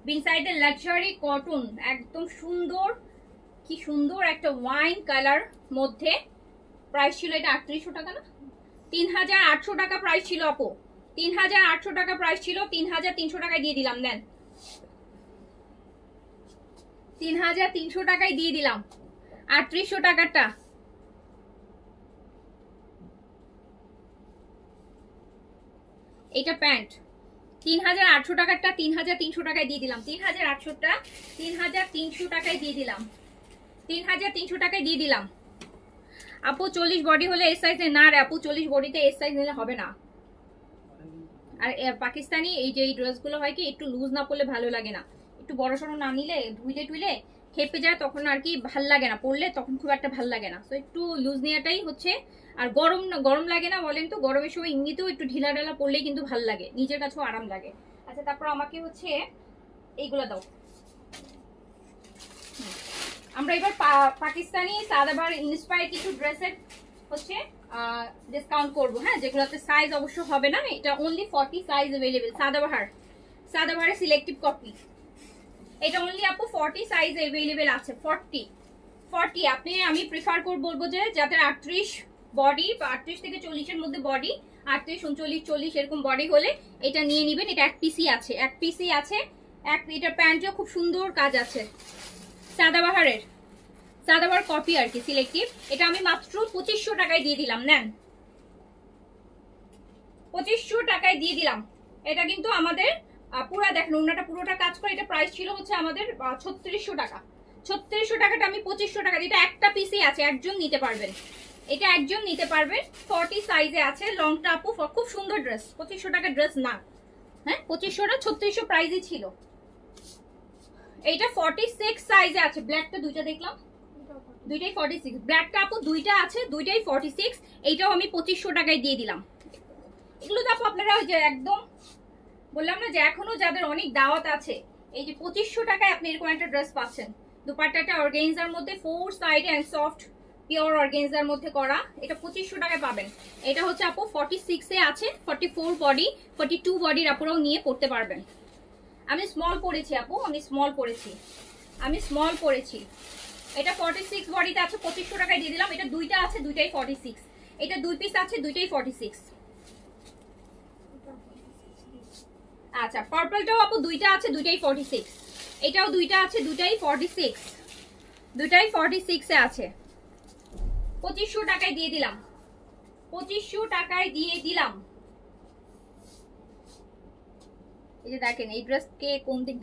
বিন সাইডের লাক্সারি কটন, একদম সুন্দর, কি সুন্দর একটা ওয়াইন কালার মধ্যে। প্রাইস ছিল এটা 3800 টাকা না, 3800 টাকা প্রাইস ছিল আপু, 3800 টাকা প্রাইস ছিল, 3300 টাকায় দিয়ে দিলাম। দেন 3300 টাকায় দিয়ে দিলাম। 3800 টাকারটা এটা প্যান্ট, 3800 টাকারটা 3300 টাকায় দিয়ে দিলাম। 3800টা 3300 টাকায় দিয়ে দিলাম, 3300 টাকায় দিয়ে দিলাম। আপু 40 বডি হলে এস সাইজ না রে আপু, 40 বডিতে এস সাইজ নিলে হবে না। আর পাকিস্তানি এই যে এই ড্রেসগুলো হয় কি একটু লুজ না পড়লে ভালো লাগে না, একটু বড় সড়ো না নিলে ধুইলে টুইলে খেপে যায়, তখন আর কি ভাল লাগে না, পরলে তখন খুব একটা ভাল লাগে না। তো একটু লুজ নেওয়াটাই হচ্ছে। আর গরম লাগে না বলেন তো? গরমের সময় এমনিতেও একটু ঢিলা ঢালা পরলেই কিন্তু ভাল লাগে, নিজের কাছেও আরাম লাগে। আচ্ছা, তারপর আমাকে হচ্ছে এইগুলো দাও। আমরা এবার পাকিস্তানি সাদাবাহার ইন্সপায়ার কিছু ড্রেসের হচ্ছে ডিসকাউন্ট করব, হ্যাঁ, যেগুলোতে সাইজ অবশ্য হবে না, এটা অনলি 40 সাইজ अवेलेबल। সাদাবাহারের সিলেক্টিভ কপি, এটা অনলি আপু 40 সাইজ अवेलेबल আছে। 40 আমি প্রেফার বলবো যে যাদের 38 বডি বা 38 থেকে 40 এর মধ্যে বডি, 38, 39, 40 এরকম বডি হলে এটা নিয়ে নেবেন। এটা এক পিসি আছে, এটা প্যান্টেও খুব সুন্দর কাজ আছে। সাদাবাহার কপি আর কি, সিলেক্টিভ। এটা আমি মাত্র 2500 টাকায় দিয়ে দিলাম। নেন, 2500 টাকায় দিয়ে দিলাম। এটা কিন্তু আমাদের পুরো দেখেন ওনাটা পুরোটা কাজ করে। এটা প্রাইস ছিল হচ্ছে আমাদের 3600 টাকা। 3600 টাকাটা আমি 2500 টাকা। এটা একটা পিসই আছে, একজন নিতে পারবেন, এটা একজন নিতে পারবেন। 40 সাইজে আছে, লংটা আপু খুব সুন্দর ড্রেস। 2500 টাকার ড্রেস না, হ্যাঁ 2500টা 3600 প্রাইসই ছিল। এইটা 46 সাইজে আছে, ব্ল্যাকটা দুইটা দেখলাম, দুইটাই 46। ব্ল্যাকটা আপু দুইটা আছে, দুইটাই 46। এইটাও আমি 2500 টাকায় দিয়ে দিলাম। এগুলো তো আপু আপনারা ওই যে একদম বললাম না যে এখনো যাদের অনেক দাওয়াত আছে, এই যে 2500 টাকায় আপনি এরকম একটা ড্রেস পাচ্ছেন। দুপাট্টাটা অর্গানজার মধ্যে 4 সাইড এন্ড সফট পিওর অর্গানজার মধ্যে করা, এটা 2500 টাকায় পাবেন। এটা হচ্ছে আপু 46 এ আছে, 44 বডি, 42 বডির আপুরাও নিয়ে পড়তে পারবেন। আমি স্মল পরেছি আপু, আমি স্মল পরেছি। এটা 46 বডিতে আছে, 2500 টাকায় দিয়ে দিলাম। এটা দুইটা আছে, দুইটাই 46। এটা দুই পিস আছে, দুইটাই 46। আচ্ছা পার্পলটাও আপু দুইটা আছে, দুইটাই 46। এটাও দুইটা আছে, দুইটাই 46, দুইটাই 46 এ আছে। 2500 টাকায় দিয়ে দিলাম, 2500 টাকায় দিয়ে দিলাম। এই যে দেখেন এই ড্রেস কে কোন দিক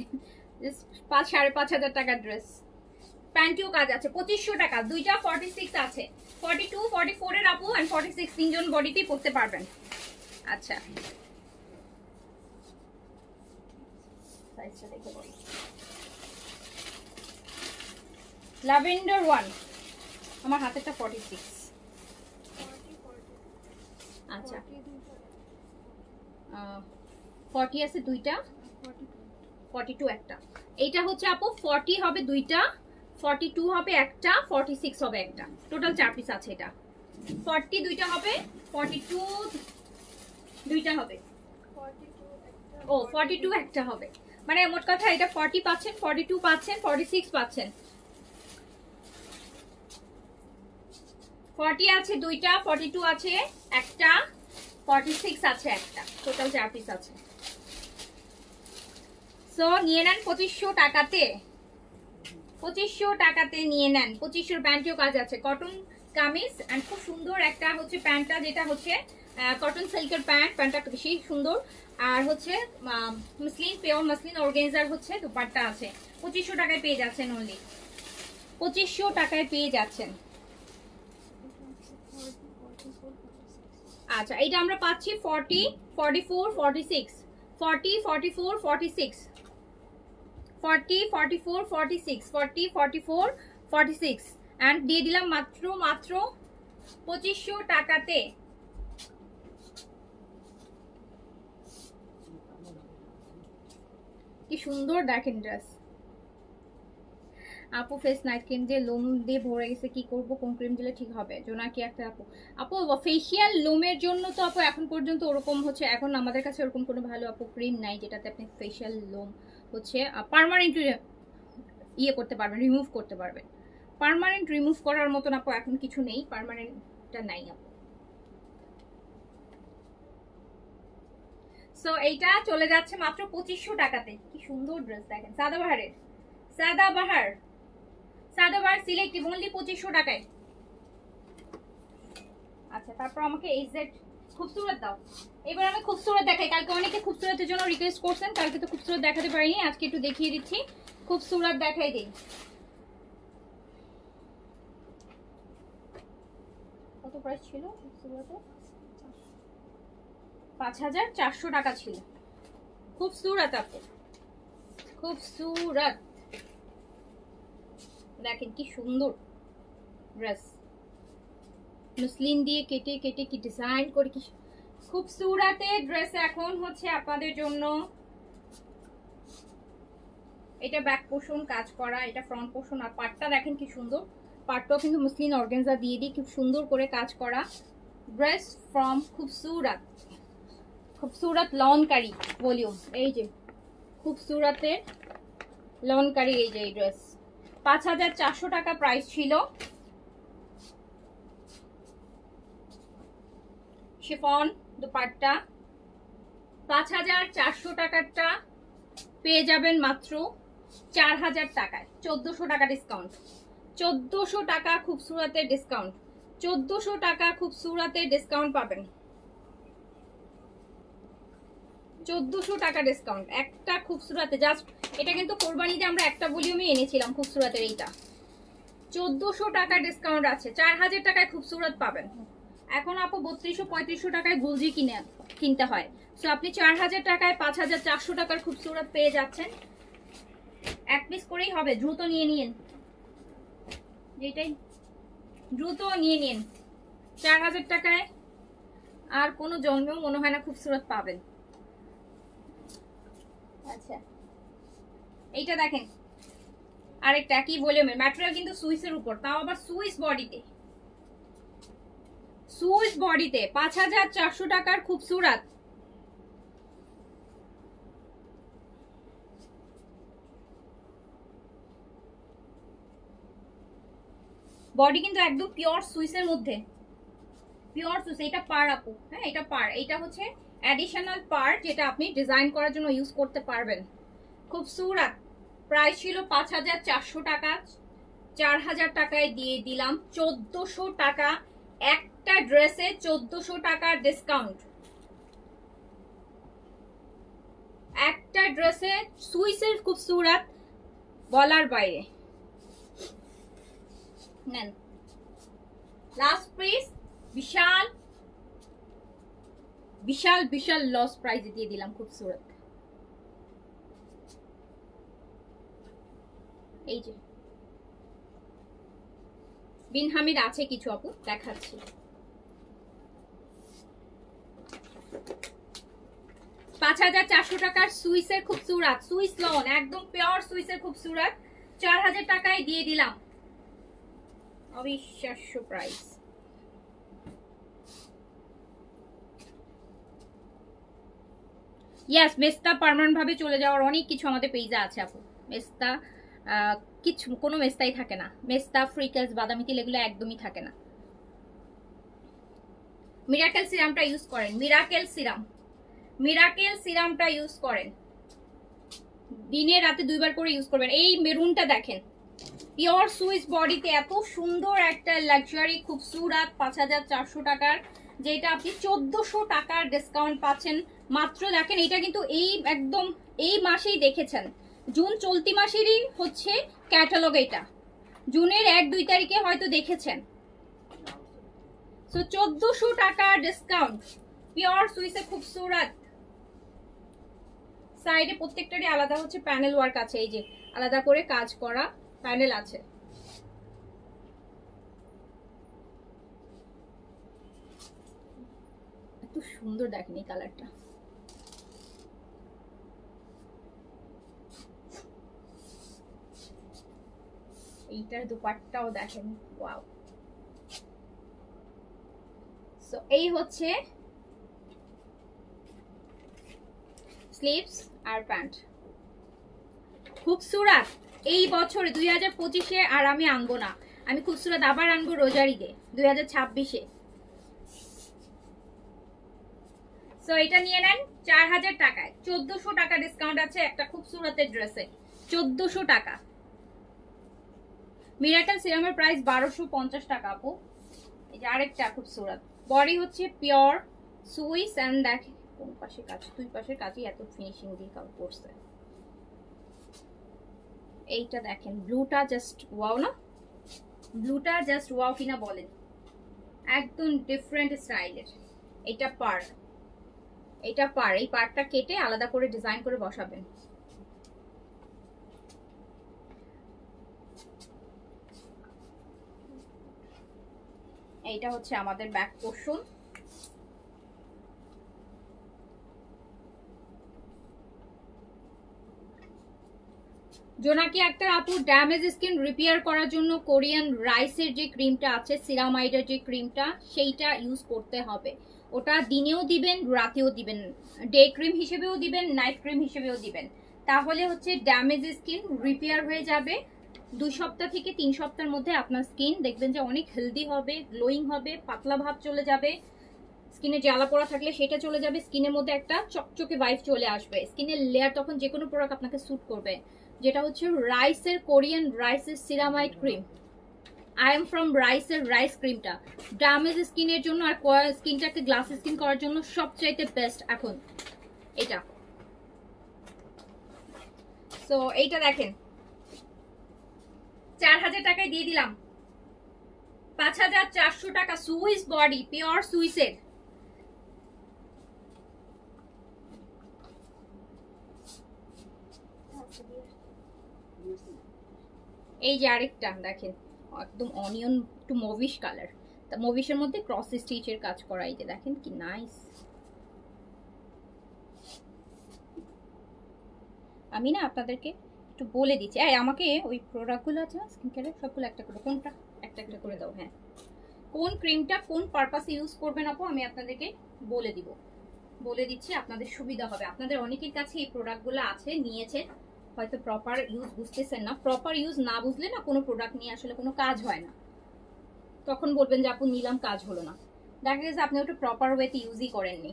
5,500 টাকার ড্রেস, প্যান্টিও কাজ আছে। 2500 টাকা, দুইটা 46 আছে, 42 44 এর আপু এন্ড 46 তিনজন বডিতেই পড়তে পারবেন। আচ্ছা সাইজটা দেখে বলি। ল্যাভেন্ডার 1 আমার হাতেরটা 46। আচ্ছা 40 আছে দুইটা, 42 একটা। এইটা হচ্ছে আপু 40 হবে দুইটা, 42 হবে একটা, 46 হবে একটা, টোটাল 4 পিস আছে। এটা 40 দুইটা হবে, 42 দুইটা হবে, ও 42 একটা হবে। মানে মোট কথা এটা 40 পাচ্ছেন, 42 পাচ্ছেন, 46 পাচ্ছেন। 40 আছে দুইটা, 42 আছে একটা, 46 আছে একটা, টোটাল 4 পিস আছে। সো নিয়ে নেন 2500 টাকাতে, 2500 টাকাতে নিয়ে নেন। 2500 প্যান্টেও কাজ আছে, কটন কামিজ এন্ড খুব সুন্দর একটা হচ্ছে প্যান্টটা, যেটা হচ্ছে কটন সিল্কের প্যান্ট, প্যান্টটা বেশি সুন্দর। আর হচ্ছে মসলিন, পিওর মসলিন অর্গানজার হচ্ছে দুপাট্টা আছে। 2500 টাকায় পেয়ে যাচ্ছেন, অনলি 2500 টাকায় পেয়ে যাচ্ছেন। আচ্ছা এইটা আমরা পাচ্ছি 40 44 46, 40 44 46, 40 44 46, 40 44 46 এন্ড দিয়ে দিলাম মাত্র 2500 টাকাতে। কি সুন্দর দেখেন ড্রেস। আপু ফেস নাইট ক্রিম দিয়ে লোম দিয়ে ভরে গেছে, কি করব, কোন ক্রিম দিলে ঠিক হবে? জোনাকি একটা আপু। আপু ফেসিয়াল লোমের জন্য তো আপু এখন পর্যন্ত ওরকম হচ্ছে, এখন আমাদের কাছে ওরকম কোনো ভালো আপু ক্রিম নাই যেটাতে আপনি ফেসিয়াল লোম হচ্ছে পার্মানেন্টলি ইয়ে করতে পারবেন, রিমুভ করতে পারবেন। পার্মানেন্ট রিমুভ করার মতন আপু এখন কিছু নেই, পার্মানেন্টটা নাই আপু। সো এইটা চলে যাচ্ছে মাত্র 2500 টাকাতে। কি সুন্দর ড্রেস দেখেন, সাদাবাহারের, সাদাবাহার সিলেক্টিভ, অনলি 2500 টাকায়। আচ্ছা তারপর আমাকে এই সেট খুবসুরত দাও। এবার আমি খুবসুরত দেখাই। কালকে অনেকে খুবসুরতের জন্য রিকোয়েস্ট করছেন, কালকে তো খুবসুরত দেখাতে পারিনি, আজকে একটু দেখিয়ে দিচ্ছি। খুবসুরত দেখাই দিই। কত প্রাইস ছিল খুবসুরতে? 5400 টাকা ছিল। খুবসুরত আপু, খুবসুরত দেখেন কি সুন্দর ড্রেস, মুসলিন দিয়ে কেটে কেটে কি ডিজাইন করে, কি খুবসুরতে ড্রেস এখন হচ্ছে আপনাদের জন্য। এটা ব্যাক পোর্শন কাজ করা, এটা ফ্রন্ট পোর্শন, আর পাটটা দেখেন কি সুন্দর। পাটটাও কিন্তু মুসলিন অর্গানজা দিয়ে দিয়ে খুব সুন্দর করে কাজ করা ড্রেস ফ্রম খুবসুরত। খুবসুরত লনকারি ভলিউম, এই যে খুবসুরতের লনকারি, এই যে এই ড্রেস 5400 টাকা প্রাইস ছিল। শিফন দুপাট্টা 5400 টাকারটা পেয়ে যাবেন মাত্র 4000 টাকায়, 1400 টাকা ডিসকাউন্ট, 1400 টাকা খুবসুরতের ডিসকাউন্ট, 1400 টাকা খুবসুরতের ডিসকাউন্ট পাবেন। 1400 টাকা ডিসকাউন্ট, একটা খুবসুরতে, জাস্ট এটা কিন্তু কোরবানিতে আমরা একটা ভলিউমে এনেছিলাম খুবসুরতের। এইটা 1400 টাকা ডিসকাউন্ট আছে, 4000 টাকায় খুবসুরত পাবেন। এখন আপু 3200-3500 টাকায় গুলজি কিনতে হয়, সো আপনি 4000 টাকায় 5400 টাকার খুবসুরত পেয়ে যাচ্ছেন। এক পিস করেই হবে, দ্রুত নিয়ে নিন, যেটাই দ্রুত নিয়ে নিন। 4000 টাকায় আর কোনো জন্মেও মনে হয় না খুবসুরত পাবেন। আচ্ছা এইটা দেখেন, আরেকটা কি ভলিউমের, ম্যাটেরিয়াল কিন্তু সুইসের উপর, তাও আবার সুইস বডিতে। সুইস বডিতে 5400 টাকার খুবসুরত। বডি কিন্তু একদম পিওর সুইসের মধ্যে, পিওর সুইস। এটা পার আপু, হ্যাঁ এটা পার, এটা হচ্ছে অ্যাডিশনাল পার যেটা আপনি ডিজাইন করার জন্য ইউজ করতে পারবেন। খুবসুরত। প্রাইস ছিল 5400 টাকা, 4000 টাকায় দিয়ে দিলাম 1400 টাকা। একটা ড্রেসে 1400 টাকার ডিসকাউন্ট, একটা ড্রেসে সুইসের খুবসুরত বলার বাইরে। নেন লাস্ট পিস, বিশাল বিশাল বিশাল লস প্রাইসে দিয়ে দিলাম খুবসুরত। এই যে বিন হামিদ আছে কিছু আপু, দেখাচ্ছি। 5400 টাকার সুইসের খুবসুরত, সুইস লন, একদম পিওর সুইসের খুবসুরত 4000 টাকায় দিয়ে দিলাম। অবিশ্বাস্য প্রাইস। ইয়েস, মেস্তা পার্মানেন্ট ভাবে চলে যাওয়ার অনেক কিছু আমাদের পেজে আছে আপু। মেস্তা কিছু, কোনো মেস্তাই থাকে না, মেস্তা ফ্রিকেলস বাদামি তেল এগুলো একদমই থাকে না। মিরাকেল সিরামটা ইউজ করেন, মিরাকেল সিরাম, মিরাকেল সিরামটা ইউজ করেন, দিনে রাতে 2 বার করে ইউজ করবেন। এই মেরুনটা দেখেন, পিওর সুইস বডিতে এত সুন্দর একটা লাক্সারি খুবসুরত 5400 টাকার, যেটা আপনি 1400 টাকার ডিসকাউন্ট পাচ্ছেন মাত্র। দেখেন এটা কিন্তু এই একদম এই মাসেই দেখেছেন, জুন চলতি মাসেরই হচ্ছে ক্যাটালগ। এটা জুনের 1-2 তারিখে হয়তো দেখেছেন। সো 1400 টাকা ডিসকাউন্ট, পিওর সুইসে খুবসুরত। সাইডে প্রত্যেকটারই আলাদা হচ্ছে প্যানেল ওয়ার্ক আছে, এই যে আলাদা করে কাজ করা প্যানেল আছে। এত সুন্দর দেখেন এই কালারটা। এইটার দুপাট্টাও দেখেন, ওয়াও। সো এই হচ্ছে স্লিভস আর প্যান্ট, খুবসুরত। এই বছরে 2025-এ আর আমি আনবো না, আমি খুবসুরত আবার আনবো রোজার ঈদে 2026-এ। সো এটা নিয়ে নেন 4000 টাকায়, 1400 টাকা ডিসকাউন্ট আছে একটা খুবসুরতের ড্রেসে, 1400 টাকা। মিরাকেল সিরামের প্রাইস 1250 টাকা আপু। এই যে আরেকটা খুবসুরত, বডি হচ্ছে পিওর সুইস এন্ড দেখ কোন পাশে কাজ, দুই পাশের কাজই এত ফিনিশিং দিয়ে কাজ করছে। এইটা দেখেন, ব্লুটা জাস্ট ওয়াও না, ব্লুটা জাস্ট ওয়াও কিনা বলেন, একদম ডিফারেন্ট স্টাইলের। এটা পার, এটা পার, এই পার্টটা কেটে আলাদা করে ডিজাইন করে বসাবেন। এইটা হচ্ছে আমাদের ব্যাক পোর্শন। জোনাকি আক্তার আপু, ড্যামেজ স্কিন রিপেয়ার করার জন্য কোরিয়ান রাইসের যে ক্রিমটা আছে, সিরামাইডের যে ক্রিমটা, সেইটা ইউজ করতে হবে। ওটা দিনেও দিবেন রাতেও দিবেন, ডে ক্রিম হিসেবেও দিবেন নাইট ক্রিম হিসেবেও দিবেন, তাহলে হচ্ছে ড্যামেজ স্কিন রিপেয়ার হয়ে যাবে। 2 সপ্তাহ থেকে 3 সপ্তাহের মধ্যে আপনার স্কিন দেখবেন যে অনেক হেলদি হবে, গ্লোয়িং হবে, পাতলা ভাব চলে যাবে, স্কিনে জ্বালা পোড়া থাকলে সেটা চলে যাবে, স্কিনের মধ্যে একটা চকচকে ভাইব চলে আসবে, স্কিনের লেয়ার তখন যে কোনো প্রোডাক্ট আপনাকে স্যুট করবে। যেটা হচ্ছে রাইসের, কোরিয়ান রাইসের ceramide cream, I am from রাইসের রাইস ক্রিমটা ড্যামেজ স্কিনের জন্য আর স্কিনটাকে গ্লাস স্কিন করার জন্য সবচাইতে বেস্ট এখন। এটা। সো এইটা দেখেন 4000 টাকায় দিয়ে দিলাম। 5400 টাকা, সুইস বডি, পিওর সুইসের। এই যে আরেকটা দেখেন, একদম অনিয়ন টু মুভিশ কালার, তা মুভিশের মধ্যে ক্রস স্টিচের কাজ করা। এই যে দেখেন কি নাইস। আমি না আপনাদেরকে একটু বলে দিচ্ছি, আমাকে ওই প্রোডাক্টগুলো আছে না স্কিন কেয়ারের, সবগুলো একটা করে, কোনটা একটা একটা করে দাও। হ্যাঁ, কোন ক্রিমটা কোন পারপাসে ইউজ করবেন আপু আমি আপনাদেরকে বলে দিচ্ছি, আপনাদের সুবিধা হবে। আপনাদের অনেকের কাছে এই প্রোডাক্টগুলো আছে, নিয়েছেন, হয়তো প্রপার ইউজ বুঝতেছেন না। প্রপার ইউজ না বুঝলে না কোনো প্রোডাক্ট নিয়ে আসলে কোনো কাজ হয় না, তখন বলবেন যে আপু নিলাম কাজ হলো না, দেখা গেছে আপনি ওটা প্রপার ওয়েতে ইউজই করেননি।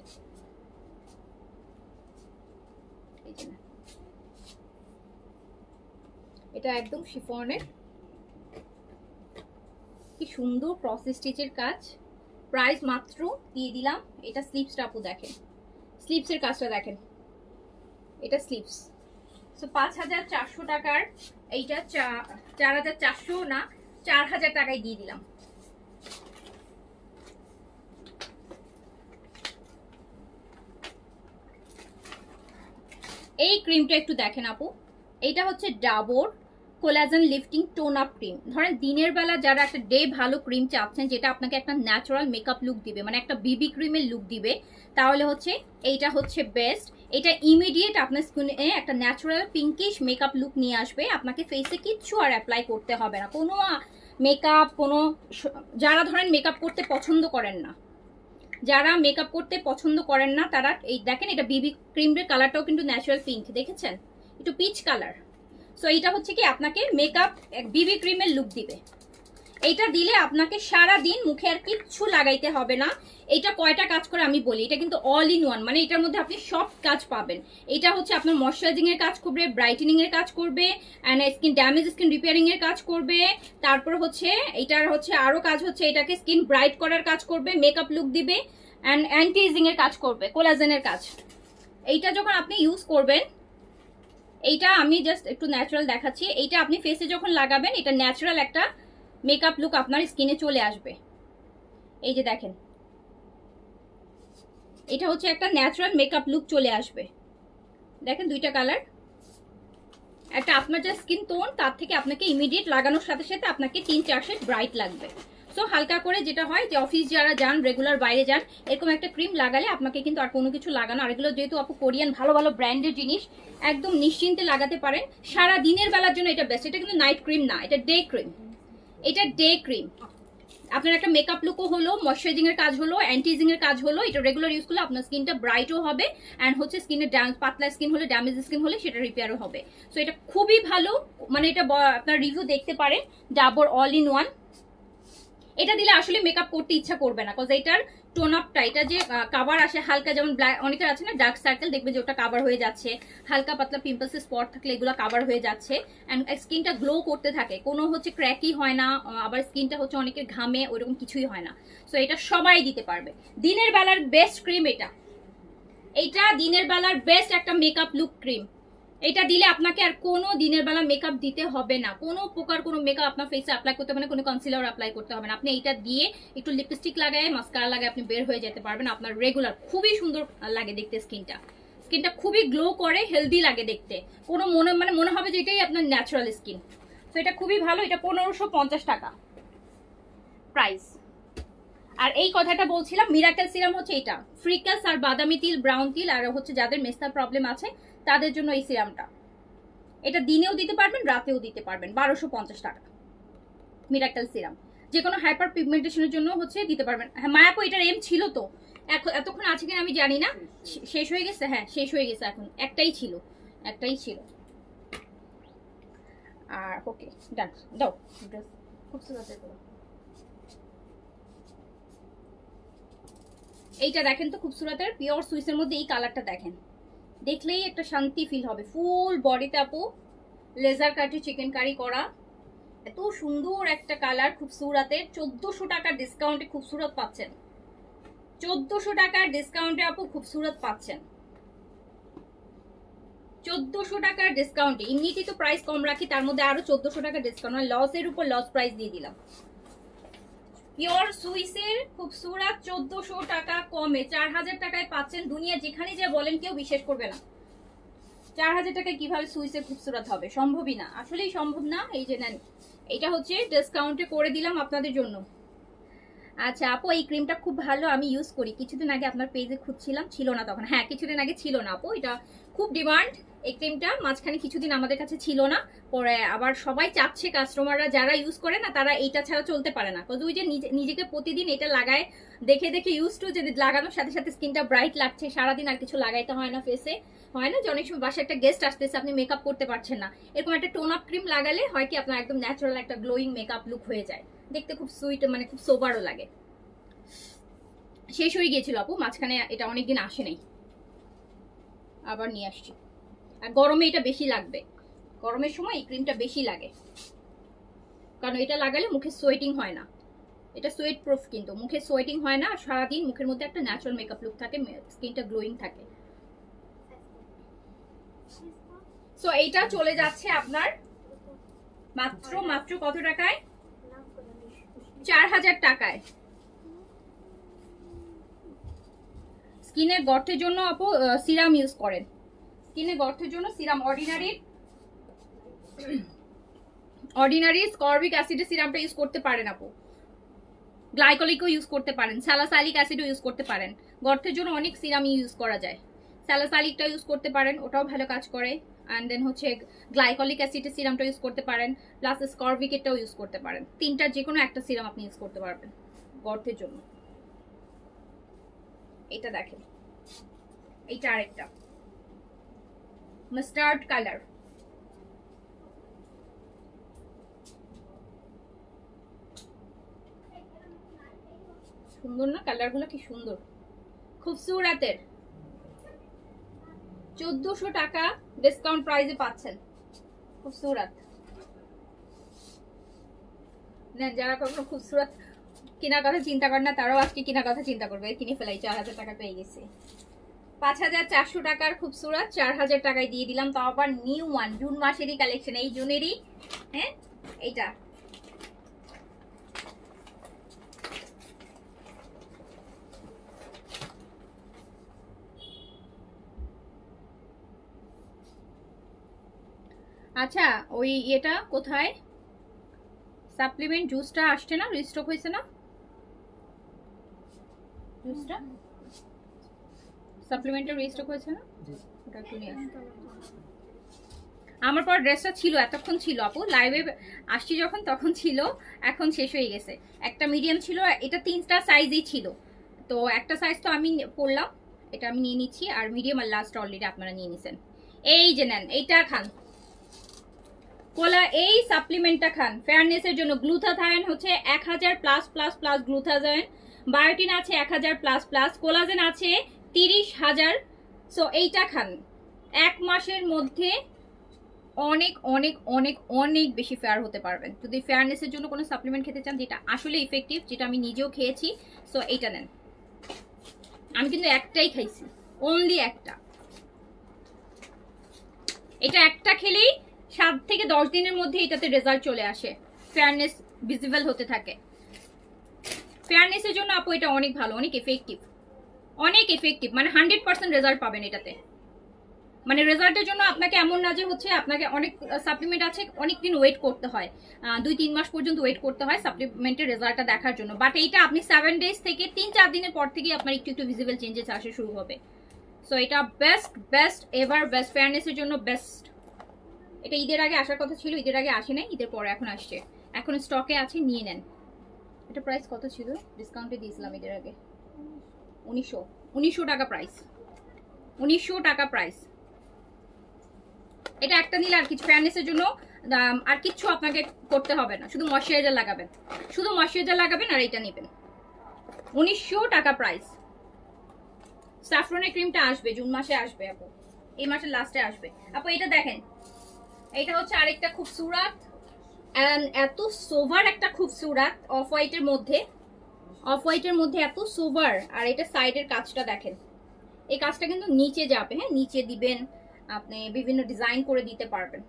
এটা একদম শিফনের, কি সুন্দর ক্রস স্টিচের কাজ, প্রাইস মাত্র দিয়ে দিলাম। এটা স্লিপসটা আপু দেখেন, স্লিপসের কাজটা দেখেন, এটা স্লিপস। সো 5400 টাকার এইটা 4400 না 4000 টাকায় দিয়ে দিলাম। এই ক্রিমটা একটু দেখেন আপু, এইটা হচ্ছে Dabur collagen lifting tone up cream. ধরেন দিনের বেলা যারা একটা ডে ভালো ক্রিম চাচ্ছেন, যেটা আপনাকে একটা ন্যাচারাল মেকআপ লুক দিবে, মানে একটা বিবি ক্রিমের লুক দিবে, তাহলে হচ্ছে এইটা হচ্ছে বেস্ট। এটা ইমিডিয়েট আপনার স্কিনে একটা ন্যাচারাল পিঙ্কিশ মেকআপ লুক নিয়ে আসবে। আপনাকে ফেসে কিচ্ছু আর অ্যাপ্লাই করতে হবে না, কোনো মেকআপ, কোনো, যারা ধরেন মেকআপ করতে পছন্দ করেন না, তারা এই দেখেন, এটা বিবি ক্রিমের কালারটাও কিন্তু ন্যাচারাল পিঙ্ক, দেখেছেন, একটু পিচ কালার। সো এইটা হচ্ছে কি আপনাকে মেকআপ বিবি ক্রিমের লুক দিবে। এইটা দিলে আপনাকে সারা দিন মুখে আর কিচ্ছু লাগাইতে হবে না। এটা কয়টা কাজ করে আমি বলি, এটা কিন্তু অল ইন ওয়ান, মানে এটার মধ্যে আপনি সব কাজ পাবেন। এটা হচ্ছে আপনার ময়শ্চারাইজিং এর কাজ করবে, ব্রাইটেনিং এর কাজ করবে, and skin damage skin repairing এর কাজ করবে। তারপর হচ্ছে এটার হচ্ছে আরো কাজ হচ্ছে, এটাকে স্কিন ব্রাইট করার কাজ করবে, মেকআপ লুক দিবে, এন্ড অ্যান্টি এজিং এর কাজ করবে, কোলাজেনের কাজ। এইটা যখন আপনি ইউজ করবেন, এইটা আমি জাস্ট একটু ন্যাচারাল দেখাচ্ছি, এইটা আপনি ফেসে যখন লাগাবেন, এটা ন্যাচারাল একটা মেকআপ লুক আপনার স্কিনে চলে আসবে। এই যে দেখেন, এটা হচ্ছে একটা ন্যাচারাল মেকআপ লুক চলে আসবে। দেখেন দুইটা কালার, একটা আপনার যা স্কিন টোন তার থেকে আপনাকে ইমিডিয়েট লাগানোর সাথে সাথে আপনাকে 3-4 শেড ব্রাইট লাগবে। সো হালকা করে, যেটা হয় যে অফিস যারা যান, রেগুলার বাইরে যান, এরকম একটা ক্রিম লাগালে আপনাকে কিন্তু আর কোনো কিছু লাগানো, আর এগুলো যেহেতু আপু কোরিয়ান ভালো ভালো ব্র্যান্ডের জিনিস, একদম নিশ্চিন্তে লাগাতে পারেন। সারা দিনের বেলার জন্য এটা বেস্ট। এটা কিন্তু নাইট ক্রিম না, এটা ডে ক্রিম। এটা ডে ক্রিম, আপনার একটা মেকআপ লুকও হলো, ময়শ্চারাইজিং এর কাজ হলো, অ্যান্টি এজিং এর কাজ হলো। এটা রেগুলার ইউজ করলে আপনার স্কিনটা ব্রাইটও হবে, অ্যান্ড হচ্ছে স্কিনের পাতলা স্কিন হলে, ড্যামেজ স্কিন হলে সেটা রিপেয়ারও হবে। সো এটা খুবই ভালো, মানে এটা আপনার রিভিউ দেখতে পারেন, ডাবর অল ইন ওয়ান। এটা দিলে আসলে মেকআপ করতে ইচ্ছা করবে না, কজ এটার টোন আপটা, এটা যে কাভার আসে হালকা, যেমন অনেকের আছে না ডার্ক সার্কেল, দেখবে যে ওটা কাভার হয়ে যাচ্ছে, হালকা পাতলা পিম্পলসের স্পট থাকলে এগুলো কাভার হয়ে যাচ্ছে, এন্ড স্কিনটা গ্লো করতে থাকে, কোনো হচ্ছে ক্র্যাকি হয় না, আবার স্কিনটা হচ্ছে অনেকের ঘামে, ওইরকম কিছুই হয় না। সো এটা সবাই দিতে পারবে। দিনের বেলার বেস্ট ক্রিম এইটা দিনের বেলার বেস্ট একটা মেকআপ লুক ক্রিম। এটা দিলে আপনাকে আর কোনো দিনের বেলা মেকআপ দিতে হবে না, কোনো প্রকার কোনো মেকআপ আপনার ফেসে অ্যাপ্লাই করতে হবে না, কোনো কনসিলার অ্যাপ্লাই করতে হবে না। আপনি এইটা দিয়ে একটু লিপস্টিক লাগায়, মাস্কারা লাগায় আপনি বের হয়ে যেতে পারবেন আপনার রেগুলার। খুবই সুন্দর লাগে দেখতে, স্কিনটা খুবই গ্লো করে, হেলদি লাগে দেখতে, কোনো মনে হবে যে এটাই আপনার ন্যাচারাল স্কিন। তো এটা খুবই ভালো। এটা 1550 টাকা প্রাইস। আর এই কথাটা বলছিলাম, মিরাকেল সিরাম হচ্ছে এটা, ফ্রিকাস আর বাদামি তিল, ব্রাউন তিল, আর হচ্ছে যাদের মেস্তার প্রবলেম আছে তাদের জন্য এই সিরামটা। এটা দিনেও দিতে পারবেন, রাতেও দিতে পারবেন। 1250 টাকা মিরাকেল সিরাম। যে কোনো হাইপার পিগমেন্টেশনের জন্য হচ্ছে দিতে পারবেন। হ্যাঁ মায়াপু, এটার এম ছিল তো, এতক্ষণ আছে কিনা আমি জানি না, শেষ হয়ে গেছে। হ্যাঁ শেষ হয়ে গেছে, এখন একটাই ছিল। আর ওকে ডান, দাও খুব সুন্দর। এইটা দেখেন তো, খুবসুরতের পিওর সুইসের মধ্যে এই কালারটা দেখেন, দেখলেই একটা শান্তি ফিল হবে। ফুল বডিতে আপু লেজার কাটে চিকেন কারি করা, এত সুন্দর একটা কালার খুবসুরতের। 1400 টাকার ডিসকাউন্টে খুবসুরত পাচ্ছেন, 1400 টাকার ডিসকাউন্টে আপু খুবসুরত পাচ্ছেন। 1400 টাকার ডিসকাউন্টে, এমনিতেই তো প্রাইস কম রাখি, তার মধ্যে আরো 1400 টাকা ডিসকাউন্ট, লসের উপর লস প্রাইস দিয়ে দিলাম। পিওর সুইসের খুবসুরত 1400 টাকা কমে 4000 টাকায় পাচ্ছেন। দুনিয়া যেখানে যা বলেন কেউ বিশ্বাস করবে না 4000 টাকায় কিভাবে সুইসের খুবসুরত হবে, সম্ভবই না, আসলেই সম্ভব না। এই যে নেন, এটা হচ্ছে ডিসকাউন্টে করে দিলাম আপনাদের জন্য। আচ্ছা আপু এই ক্রিমটা খুব ভালো, আমি ইউজ করি, কিছুদিন আগে আপনার পেজে খুঁজছিলাম, ছিল না তখন। হ্যাঁ কিছুদিন আগে ছিল না আপু, এটা খুব ডিমান্ড এই ক্রিমটা, মাঝখানে কিছুদিন আমাদের কাছে ছিল না, পরে আবার সবাই চাচ্ছে, কাস্টমাররা যারা ইউজ করে না তারা এইটা ছাড়া চলতে পারে না, ওই যে নিজেকে প্রতিদিন এটা লাগায় দেখে দেখে ইউজ টু, যে লাগানোর সাথে সাথে স্কিনটা ব্রাইট লাগছে, সারাদিন আর কিছু লাগাইতে হয় না ফেসে, হয় না যে অনেক সময় বাসায় একটা গেস্ট আসতেছে আপনি মেকআপ করতে পারছেন না, এরকম একটা টোন আপ ক্রিম লাগালে হয় কি আপনার একদম ন্যাচারাল একটা গ্লোয়িং মেকআপ লুক হয়ে যায়, দেখতে খুব সুইট, মানে খুব সোবারও লাগে। শেষ হয়ে গিয়েছিল আপু মাঝখানে, এটা অনেকদিন আসে নাই, আবার নিয়ে আসছি। আর গরমে এটা বেশি লাগবে, গরমের সময় এই ক্রিমটা বেশি লাগে, কারণ এটা লাগালে মুখে সোয়েটিং হয় না, এটা সোয়েট প্রুফ, কিন্তু মুখে সোয়েটিং হয় না, আর সারাদিন মুখের মধ্যে একটা ন্যাচারাল মেকআপ লুক থাকে, স্কিনটা গ্লোয়িং থাকে। সো এইটা চলে যাচ্ছে আপনার মাত্র মাত্র কত টাকায়? 4000 টাকায়। স্কিনের গর্তের জন্য আপু সিরাম ইউজ করেন, স্কিনের গর্তের জন্য সিরাম অর্ডিনারি স্করবিক অ্যাসিডের সিরামটা ইউজ করতে পারেন আপু, গ্লাইকোলিকও ইউজ করতে পারেন, স্যালাসাইলিক অ্যাসিডও ইউজ করতে পারেন, গর্তের জন্য অনেক সিরাম ইউজ করা যায়, স্যালাসাইলিকটা ইউজ করতে পারেন, ওটাও ভালো কাজ করে, অ্যান্ড দেন হচ্ছে গ্লাইকোলিক অ্যাসিডের সিরামটা ইউজ করতে পারেন, প্লাস স্করবিকেটটাও ইউজ করতে পারেন, তিনটার যে কোনো একটা সিরাম আপনি ইউজ করতে পারবেন গর্তের জন্য। এটা দেখেন, এইটা আরেকটা মাস্টার্ড কালার, সুন্দর না কালারগুলো, কি সুন্দর, খুবসুরতের 1400 টাকা ডিসকাউন্ট প্রাইসে পাচ্ছেন, খুবসুরত। যারা কখনো খুবসুরত কেনার কথা চিন্তা করে না তারাও আজকে কেনার কথা চিন্তা করবে, কিনে ফেলাই, 4000 টাকা পেয়ে গেছে। 5400 টাকার খুবসুরত 4000 টাকায় দিয়ে দিলাম, তাও আবার নিউ ওয়ান, জুন মাসেরই কালেকশন, এই জুনেরই। হ্যাঁ এইটা আচ্ছা ওই এটা কোথায় সাপ্লিমেন্ট জুসটা আসছে না, রিস্টক হয়েছে না জুসটা, সাপ্লিমেন্টের রিস্টক হয়েছে না, ওটা একটু নিয়ে আসো। আমার পর ড্রেসটা ছিল, এতক্ষণ ছিল আপু, লাইভে আসছি যখন তখন ছিল, এখন শেষ হয়ে গেছে। একটা মিডিয়াম ছিল, এটা 3টা সাইজই ছিল, তো একটা সাইজ তো আমি পরলাম, এটা আমি নিয়ে নিচ্ছি, আর মিডিয়াম আর লাস্ট অলরেডি আপনারা নিয়ে নিছেন। এই যে নেন, এইটা খান কোলা, এই সাপ্লিমেন্টটা খান ফেয়ারনেসের জন্য। গ্লুথাথায়ন হচ্ছে 1000 প্লাস প্লাস প্লাস গ্লুথাথায়ন, বায়োটিন আছে 1000 প্লাস প্লাস, কোলাজেন আছে 30000। সো এইটা খান, 1 মাসের মধ্যে অনেক অনেক অনেক অনেক বেশি ফেয়ার হতে পারবেন। যদি ফেয়ারনেসের জন্য কোনো সাপ্লিমেন্ট খেতে চান যেটা আসলে ইফেক্টিভ, যেটা আমি নিজেও খেয়েছি, সো এইটা নেন। আমি কিন্তু একটাই খাইছি, অনলি একটা, এটা একটা খেলেই 7 থেকে 10 দিনের মধ্যে এটাতে রেজাল্ট চলে আসে, ফেয়ারনেস ভিজিবল হতে থাকে। ফেয়ারনেসের জন্য আপু এটা অনেক ভালো, অনেক এফেক্টিভ, মানে 100% রেজাল্ট পাবেন এটাতে। মানে রেজাল্টের জন্য আপনাকে এমন না যে হচ্ছে আপনাকে অনেক সাপ্লিমেন্ট আছে অনেকদিন ওয়েট করতে হয়, 2-3 মাস পর্যন্ত ওয়েট করতে হয় সাপ্লিমেন্টের রেজাল্টটা দেখার জন্য, বাট এইটা আপনি 7 ডেজ থেকে 3-4 দিনের পর থেকেই আপনার একটু একটু ভিজিবল চেঞ্জেস আসা শুরু হবে। সো এটা বেস্ট এভার বেস্ট, ফেয়ারনেসের জন্য বেস্ট। এটা ঈদের আগে আসার কথা ছিল, ঈদের আগে আসে নাই, ঈদের পরে এখন আসছে, এখন স্টকে আছে, নিয়ে নেন। এটা প্রাইস কত ছিল, ডিসকাউন্টে দিয়েছিলাম ঈদের আগে, 1900 টাকা প্রাইস, 1900 টাকা প্রাইস। এটা একটা নিলে আর কিছু ফেয়ারনেসের জন্য আর কিছু আপনাকে করতে হবে না, শুধু ময়শ্চারাইজার লাগাবেন, আর এটা নেবেন। 1900 টাকা প্রাইস। স্যাফরনের ক্রিমটা আসবে জুন মাসে আসবে আপু, এই মাসের লাস্টে আসবে আপু। এটা দেখেন, এটা হচ্ছে আরেকটা খুবসুরত, এত সোভার একটা খুবসুরত, অফ হোয়াইটের মধ্যে এত সোভার। আর এটা সাইডের কাজটা দেখেন, এই কাজটা কিন্তু নিচে যাবে, হ্যাঁ নিচে দিবেন, আপনি বিভিন্ন ডিজাইন করে দিতে পারবেন।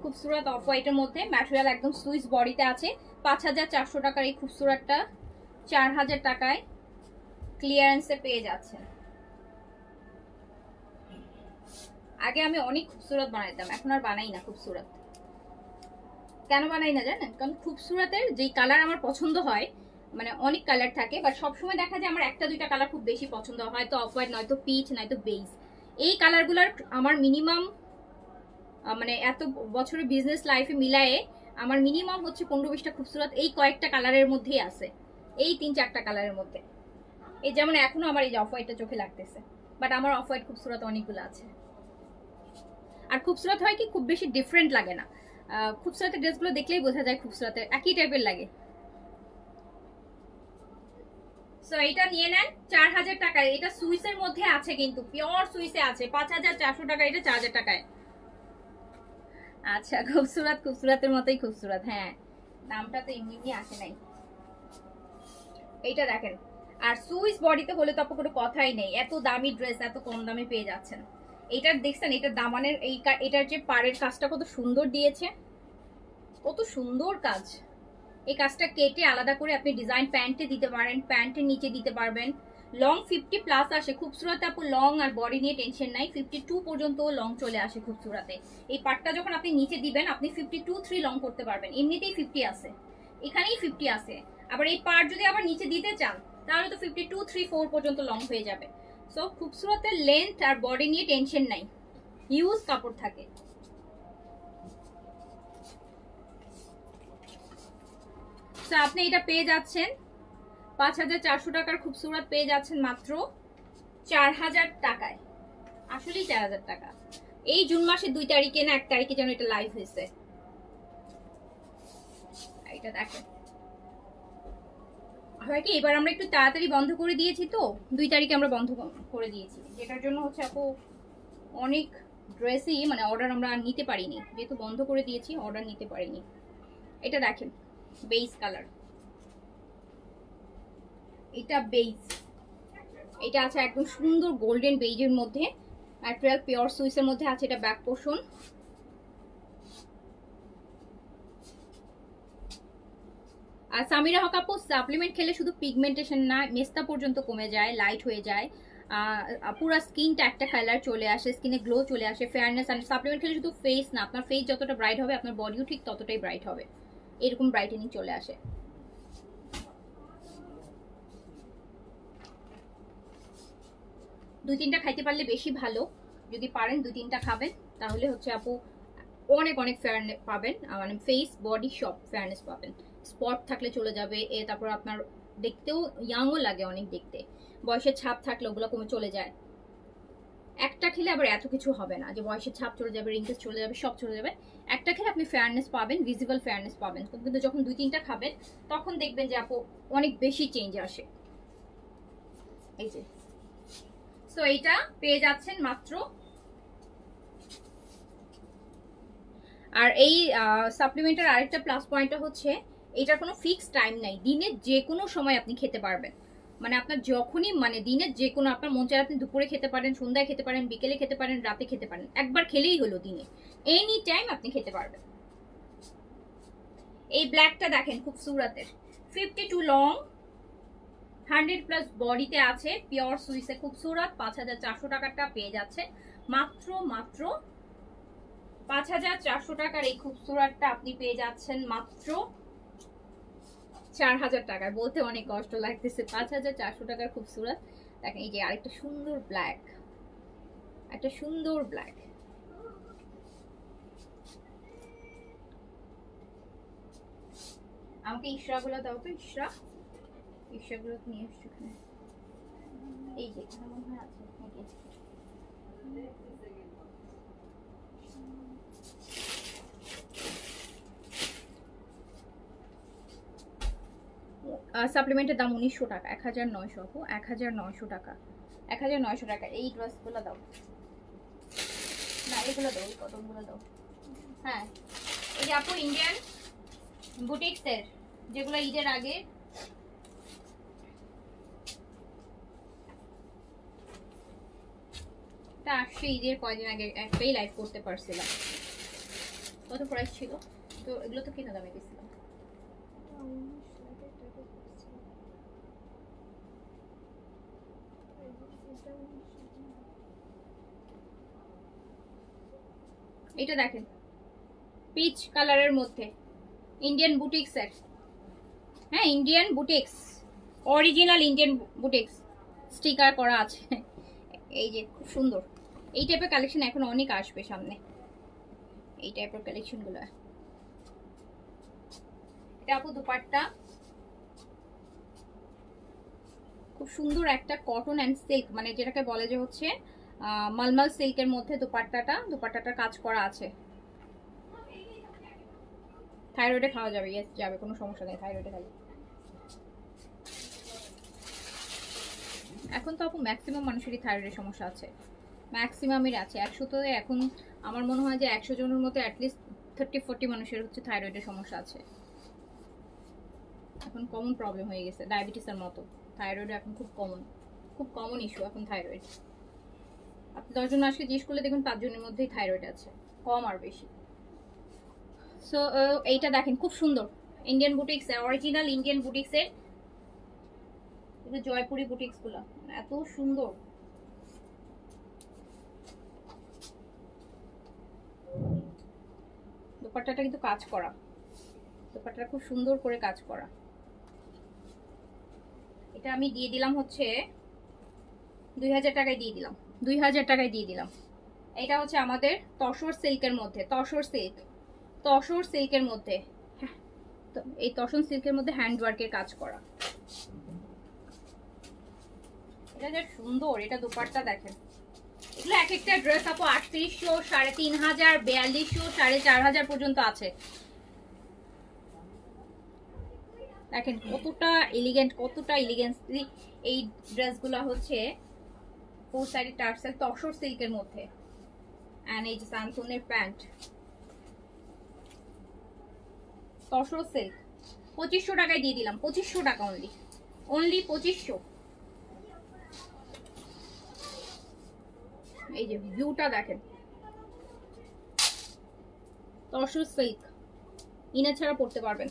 খুবসুরত অফ হোয়াইটের মধ্যে ম্যাটেরিয়াল একদম সুইস বডিতে আছে। 5400 টাকার এই খুবসুরতটা 4000 টাকায় ক্লিয়ারেন্সে পেয়ে যাচ্ছেন। আগে আমি অনেক খুবসুরত বানাইতাম, এখন আর বানাই না খুবসুরত। কেন বানাই না জানেন? কারণ খুবসুরতের যেই কালার আমার পছন্দ হয়, মানে অনেক কালার থাকে, বাট সবসময় দেখা যায় আমার একটা দুইটা কালার খুব বেশি পছন্দ হয়, হয়তো অফ হোয়াইট, নয়তো পিচ, নয়তো বেজ। এই কালারগুলোর আমার মিনিমাম মানে এত বছরের বিজনেস লাইফে মিলায়ে আমার মিনিমাম হচ্ছে 15-20টা খুবসুরত এই কয়েকটা কালারের মধ্যেই আছে, এই 3-4টা কালারের মধ্যে। এই যেমন এখনো আমার এই অফ হোয়াইটটা চোখে লাগতেছে, বাট আমার অফ হোয়াইট খুবসুরত অনেকগুলো আছে। আর খুবসুরত হয় কি, খুব বেশি ডিফারেন্ট লাগে না। খুবসুরতের ড্রেসগুলো দেখলেই বোঝা যায় খুবসুরতের, একই টাইপের লাগে। সো এটা নিয়ে নেন 4000 টাকায়। এটা সুইসের মধ্যে আছে, কিন্তু পিওর সুইসে আছে। 5400 টাকা, এটা 4000 টাকায়। আচ্ছা, খুবসুরত খুবসুরতের মতোই খুবসুরত। হ্যাঁ, নামটা তো এমনি আসে নাই। এইটা দেখেন, আর সুইস বডিতে হলে তো কোনো কথাই নেই। এত দামি ড্রেস এত কম দামে পেয়ে যাচ্ছেন। এইটার দেখছেন, এটার দামানের এটার যে পাড়ের কাজটা কত সুন্দর দিয়েছে, কত সুন্দর কাজ। এই কাজটা কেটে আলাদা করে আপনি ডিজাইন প্যান্টে দিতে পারেন, প্যান্টের নিচে দিতে পারবেন। লং 50+ আসে খুবসুরতে আপু। লং আর বডি নিয়ে টেনশন নাই, 52 পর্যন্ত লং চলে আসে খুবসুরতে। এই পাটটা যখন আপনি নিচে দিবেন, আপনি 52-3 লং করতে পারবেন। এমনিতেই 50 আছে, এখানেই 50 আছে। আবার এই পার্ট যদি আবার নিচে দিতে চান, তাহলে তো 52-3-4 পর্যন্ত লং হয়ে যাবে। সো খুবসুরতের লেন্থ আর বডি নিয়ে টেনশন নাই, হিউজ কাপড় থাকে। আপনি এটা পেয়ে যাচ্ছেন 5400 টাকার খুবসুরত পেয়ে যাচ্ছেন মাত্র 4000 টাকায়। আসলেই 4000 টাকা। এই জুন মাসের 2 তারিখে না 1 তারিখে যেন এটা লাইভ হয়েছে। এটা দেখেন, হয় কি এবার আমরা একটু তাড়াতাড়ি বন্ধ করে দিয়েছি, তো 2 তারিখে আমরা বন্ধ করে দিয়েছি, যেটার জন্য হচ্ছে আপু অনেক ড্রেসই মানে অর্ডার আমরা নিতে পারিনি, যেহেতু বন্ধ করে দিয়েছি অর্ডার নিতে পারিনি। এটা দেখেন, বেজ কালার, এটা বেজ, এটা আছে একদম সুন্দর গোল্ডেন বেজের মধ্যে, ম্যাটেরিয়াল পিওর সুইসের মধ্যে আছে। এটা ব্যাক পোর্শন। আর সামিরা হক আপু, সাপ্লিমেন্ট খেলে শুধু পিগমেন্টেশন না, মেস্তা পর্যন্ত কমে যায়, লাইট হয়ে যায়, পুরো স্কিনটা একটা কালার চলে আসে, স্কিনে গ্লো চলে আসে, ফেয়ারনেস। আর সাপ্লিমেন্ট খেলে শুধু ফেস না, আপনার ফেস যতটা ব্রাইট হবে আপনার বডিও ঠিক ততটাই ব্রাইট হবে, এরকম ব্রাইটেনিং চলে আসে। দুই তিনটা খাইতে পারলে বেশি ভালো, যদি পারেন 2-3টা খাবেন, তাহলে হচ্ছে আপু অনেক অনেক ফেয়ারনেস পাবেন, মানে ফেস বডি সব ফেয়ারনেস পাবেন। স্পট থাকলে চলে যাবে, তারপর আপনার দেখতেও ইয়াংও লাগে অনেক দেখতে। বয়সের ছাপ থাকলে ওগুলো কমে চলে যায়। একটা খেলে আবার এত কিছু হবে না যে বয়সের ছাপ চলে যাবে, রিঙ্কেলস চলে যাবে, সব চলে যাবে। একটা খেলে আপনি ফেয়ারনেস পাবেন, ভিজিবল ফেয়ারনেস পাবেন। কিন্তু যখন 2-3টা খাবেন তখন দেখবেন যে আপু অনেক বেশি চেঞ্জ আসে। এই যে, সো এইটা পেয়ে যাচ্ছেন মাত্র। আর এই সাপ্লিমেন্টের আরেকটা প্লাস পয়েন্টটা হচ্ছে এটার কোনো ফিক্স টাইম নাই, দিনের যে কোনো সময় আপনি খেতে পারবেন। মানে আপনার যখনই, মানে দিনের যে কোনো আপনার মন চায় আপনি দুপুরে খেতে পারেন, সন্ধ্যায় খেতে পারেন, বিকেলে খেতে পারেন, রাতে খেতে পারেন, একবার খেলেই হলো দিনে, এনি টাইম আপনি খেতে পারবেন। এই ব্ল্যাকটা দেখেন, খুব সুরাতের, 52 লং, 100+ বডিতে আছে, পিওর সুইসে খুবসুরত। 5400 টাকাটা পেয়ে যাচ্ছে মাত্র 5400 টাকার এই খুবসুরতটা আপনি পেয়ে যাচ্ছেন মাত্র 4000 টাকায়। বলতে অনেক কষ্ট লাগতেছে, 5400 টাকার খুবসুরত। দেখেন, এই যে আরেকটা সুন্দর ব্ল্যাক, একটা সুন্দর ব্ল্যাক। আমাকে ইশরাগুলো দাও তো, ইশরাগুলো নিয়ে এসছো এখানে। এই যে এখানে মনে হয় আছে নাকি? সাপ্লিমেন্টের দাম 1900 টাকা, 1900 আপু, 1900 টাকা, 1900 টাকা। এই ড্রেসগুলো দাও না, এগুলো দাও, এই কটনগুলো দাও। হ্যাঁ, এই যে আপু ইন্ডিয়ান বুটিক্সের, যেগুলো ঈদের আগে এটা আসছে ঈদের কয়দিন আগে একটাই লাইভ করতে পারছিলাম। কত প্রাইস ছিল? তো এগুলো তো কিনা দামে দিয়েছিলাম। এটা দেখেন পিচ কালারের মধ্যে ইন্ডিয়ান বুটিক্স এর, হ্যাঁ Indian boutiques, original Indian boutiques sticker করা আছে। এই যে খুব সুন্দর এই টাইপের কালেকশন এখন অনেক আসবে সামনে, এই টাইপের কালেকশন গুলো। এটা আপু দুপাট্টা, খুব সুন্দর একটা কটন অ্যান্ড সিল্ক, মানে যেটাকে বলে যে হচ্ছে মালমাল সিল্কের মধ্যে দুপাট্টাটার কাজ করা আছে। থাইরয়েডে খাওয়া যাবে, ইয়েস যাবে, কোনো সমস্যা নেই থাইরয়েডে খাই। এখন তো আপু ম্যাক্সিমাম মানুষেরই থাইরয়েডের সমস্যা আছে, ম্যাক্সিমামের আছে। 100 তো এখন আমার মনে হয় যে 100 জনের মধ্যে অ্যাটলিস্ট 30-40 মানুষের হচ্ছে থাইরয়েডের সমস্যা আছে। এখন কমন প্রবলেম হয়ে গেছে, ডায়াবেটিসের মতো থাইরয়েড এখন খুব কমন ইস্যু এখন থাইরয়েড। আপনি 10 জন আজকে জিজ্ঞেস করলে দেখুন 5 জনের মধ্যেই থাইরয়েড আছে, কম আর বেশি। সো এইটা দেখেন খুব সুন্দর Indian boutiques, original Indian boutiques এর, এগুলো জয়পুরি বুটিক্স গুলো এত সুন্দর। দুপাট্টাটা কিন্তু কাজ করা, দুপাট্টাটা খুব সুন্দর করে কাজ করা। এটা আমি দিয়ে দিলাম হচ্ছে 2000 টাকায় দিয়ে দিলাম, 2000 টাকায় দিয়ে দিলাম। এটা হচ্ছে আমাদের তসর সিল্কের মধ্যে, তসর সিল্কের মধ্যে, তো এই তসর সিল্কের মধ্যে হ্যান্ডওয়ার্কের কাজ করা। এটা যে সুন্দর, এটা দুপাট্টা দেখেন। এগুলো এক একটা ড্রেস আপু 3800, 3500, 4200, 4500 পর্যন্ত আছে। দেখেন কতটা এলিগেন্ট, কতটা এলিগেন্সলি এই ড্রেসগুলো হচ্ছে 4 সাইডের টার্সেল তসর সিল্কের মধ্যে। এন্ড এই যে সানসুনের প্যান্ট, তসর সিল্ক 2500 টাকায় দিয়ে দিলাম, 2500 টাকা অনলি 2500। এই যে ভিউটা দেখেন, তসর সিল্ক ইনা ছাড়া পড়তে পারবেন।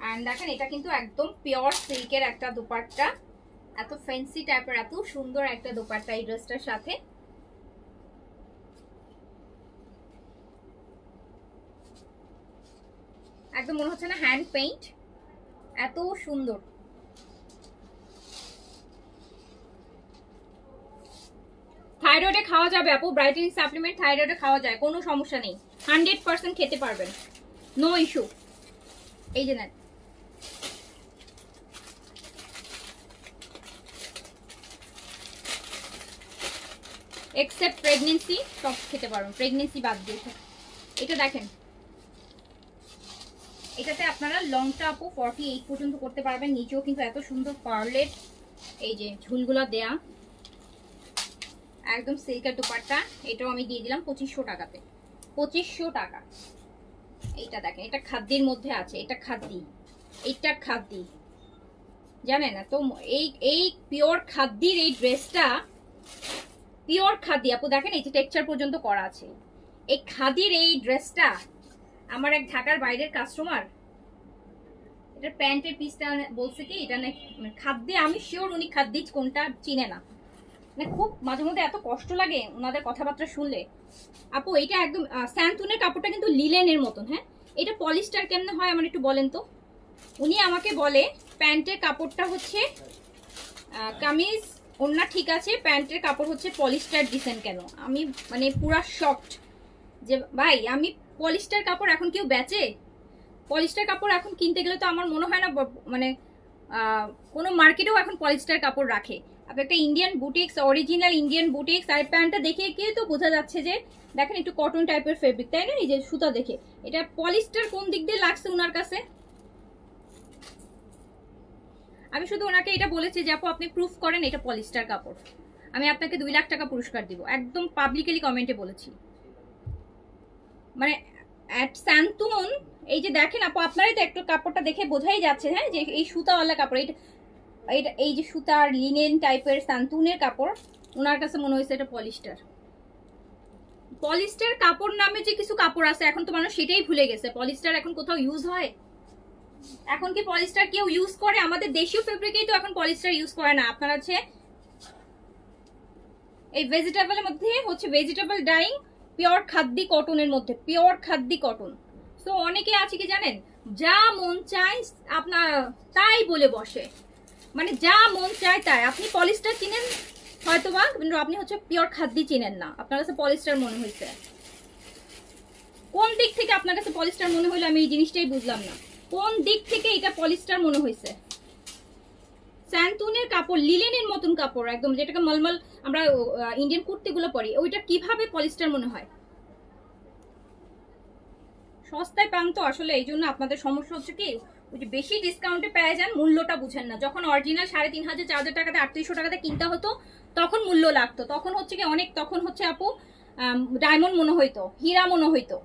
এন্ড দেখেন এটা কিন্তু একদম পিওর সিল্কের একটা দুপাট্টা, এত ফ্যান্সি টাইপের, এত সুন্দর একটা দুপাট্টা এই ড্রেসটার সাথে। একদম মনে হচ্ছে না হ্যান্ড পেইন্ট, এত সুন্দর। থাইরয়েডে খাওয়া যাবে আপু, ব্রাইটেনিং সাপ্লিমেন্ট থাইরয়েডে খাওয়া যায়, কোনো সমস্যা নেই, 100% খেতে পারবেন, নো ইস্যু। এই যে নেন, এক্সেপ্ট প্রেগনেন্সি সব খেতে পারবেন, প্রেগনেন্সি বাদ দিয়ে। এটা দেখেন, এটাতে আপনারা লংটা আপু 48 পর্যন্ত করতে পারবেন, নিচেও কিন্তু এত সুন্দর পার্লের এই যে ঝুলগুলো দেয়া, একদম সিল্কের দুপাট্টা। এটাও আমি দিয়ে দিলাম 2500 টাকাতে, 2500 টাকা। এইটা দেখেন, এটা খাদ্যের মধ্যে আছে, এটা খাদ্যি, এইটা খাদ্যি, জানেন না তো এই পিওর খাদ্যির এই ড্রেসটা পিওর খাদি আপু। দেখেন এই যে টেক্সচার পর্যন্ত করা আছে, এই খাদির এই ড্রেসটা আমার এক ঢাকার বাইরের কাস্টমার, এটা প্যান্টের পিসটা বলছে কি এটা নাকি খাদ্যে, আমি শিওর উনি খাদ্যি কোনটা চিনে না, মানে খুব মাঝে মধ্যে এত কষ্ট লাগে ওনাদের কথাবার্তা শুনলে। আপু এটা একদম স্যান্টুনের কাপড়টা কিন্তু লিলেনের মতন, হ্যাঁ এটা পলিস্টার কেমনে হয় আমার একটু বলেন তো। উনি আমাকে বলে প্যান্টের কাপড়টা হচ্ছে কামিজ ওন্না ঠিক আছে, প্যান্টের কাপড় হচ্ছে পলিস্টার দিছেন কেন। আমি মানে পুরা শকড যে ভাই, আমি পলিস্টার কাপড় এখন কেউ বেচে? পলিস্টার কাপড় এখন কিনতে গেলে তো আমার মনে হয় না মানে কোনো মার্কেটেও এখন পলিস্টার কাপড় রাখে। আপনি একটা Indian boutiques, original Indian boutiques, আর প্যান্টটা দেখে কি তো বোঝা যাচ্ছে যে দেখেন একটু কটন টাইপের ফেব্রিক, তাই না? এই যে সুতা দেখে এটা পলিস্টার কোন দিক দিয়ে লাগছে ওনার কাছে। আমি শুধু ওনাকে এটা বলেছি যে আপু আপনি প্রুফ করেন এটা পলিস্টার কাপড়, আমি আপনাকে 2 লাখ টাকা পুরস্কার দিব, একদম পাবলিকলি কমেন্টে বলেছি। মানে এট স্যান্টুন এই যে দেখেন আপু, আপনারাই তো একটু কাপড়টা দেখে বোঝাই যাচ্ছে, হ্যাঁ যে এই সুতাওয়ালা কাপড়, এই যে সুতার লিনেন টাইপের সান্তুনের কাপড়, ওনার কাছে মনে হয়েছে এটা পলিস্টার। পলিস্টার কাপড় নামে যে কিছু কাপড় আছে এখন তো মানুষ সেটাই ভুলে গেছে। পলিস্টার এখন কোথাও ইউজ হয়? এখন কি পলিস্টার কেউ ইউজ করে? আমাদের দেশীয় ফেব্রিকেই তো এখন পলিস্টার ইউজ করে না। আপনার আছে এই ভেজিটেবলের মধ্যে হচ্ছে ভেজিটেবল ডাইং, পিওর খাদ্যি কটনের মধ্যে, পিওর খাদ্যি কটন। তো অনেকে আছে কি জানেন, যা মন চায় আপনার তাই বলে বসে, মানে যা মন চায় তাই। আপনি পলিস্টার চিনেন হয়তোবা, কিন্তু আপনি হচ্ছে পিওর খাদ্যি চিনেন না। আপনার কাছে পলিস্টার মনে হয়েছে, কোন দিক থেকে আপনার কাছে পলিস্টার মনে হইলো? আমি এই জিনিসটাই বুঝলাম না, কোন দিক থেকে এটা পলিস্টার মনে হয়েছে? স্যান্টুনের কাপড়, লিলেনের মতন কাপড় একদম, যেটাকে মলমল আমরা ইন্ডিয়ান কুর্তিগুলো পরি, ওইটা কিভাবে পলিস্টার মনে হয়? সস্তায় পান তো আসলে, এই জন্য আপনাদের সমস্যা হচ্ছে কি, ওই যে বেশি ডিসকাউন্টে পেয়ে যান, মূল্যটা বুঝেন না। যখন অরিজিনাল 3500 4000 টাকাতে 3800 টাকাতে কিনতে হতো তখন মূল্য লাগতো, তখন হচ্ছে কি অনেক, তখন হচ্ছে আপু ডায়মন্ড মনে হইতো, হীরা মনে হইতো।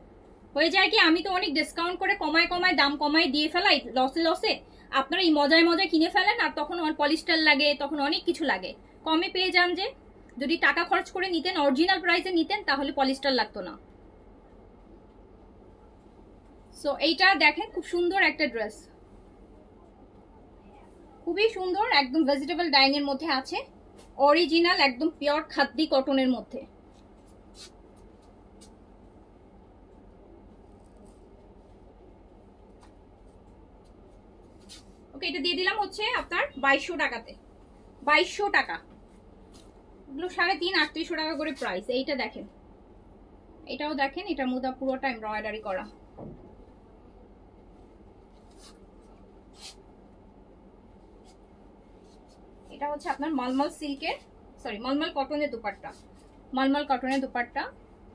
হয়ে যায় কি, আমি তো অনেক ডিসকাউন্ট করে কমায় কমায় দাম কমায় দিয়ে ফেলাই লসে লসে, আপনারা এই মজায় মজায় কিনে ফেলেন, আর তখন পলিস্টার লাগে, তখন অনেক কিছু লাগে। কমে পেয়ে যান যে, যদি টাকা খরচ করে নিতেন, অরিজিনাল প্রাইসে নিতেন, তাহলে পলিস্টার লাগতো না। সো এইটা দেখেন, খুব সুন্দর একটা ড্রেস, খুবই সুন্দর, একদম ভেজিটেবল ডাইং এর মধ্যে আছে, অরিজিনাল একদম পিওর খাদ্যি কটনের মধ্যে। ওকে, এটা দিয়ে দিলাম হচ্ছে আপনার 2200 টাকাতে, 2200 টাকা। এগুলো 3.5 3800 টাকা করে প্রাইস। এইটা দেখেন, এটাও দেখেন, এটার মধ্যে পুরোটা এমব্রয়ডারি করা। এটা হচ্ছে আপনার মলমল সিল্কের, সরি মলমল কটনের দুপাট্টা, মলমল কটনের দুপাট্টা,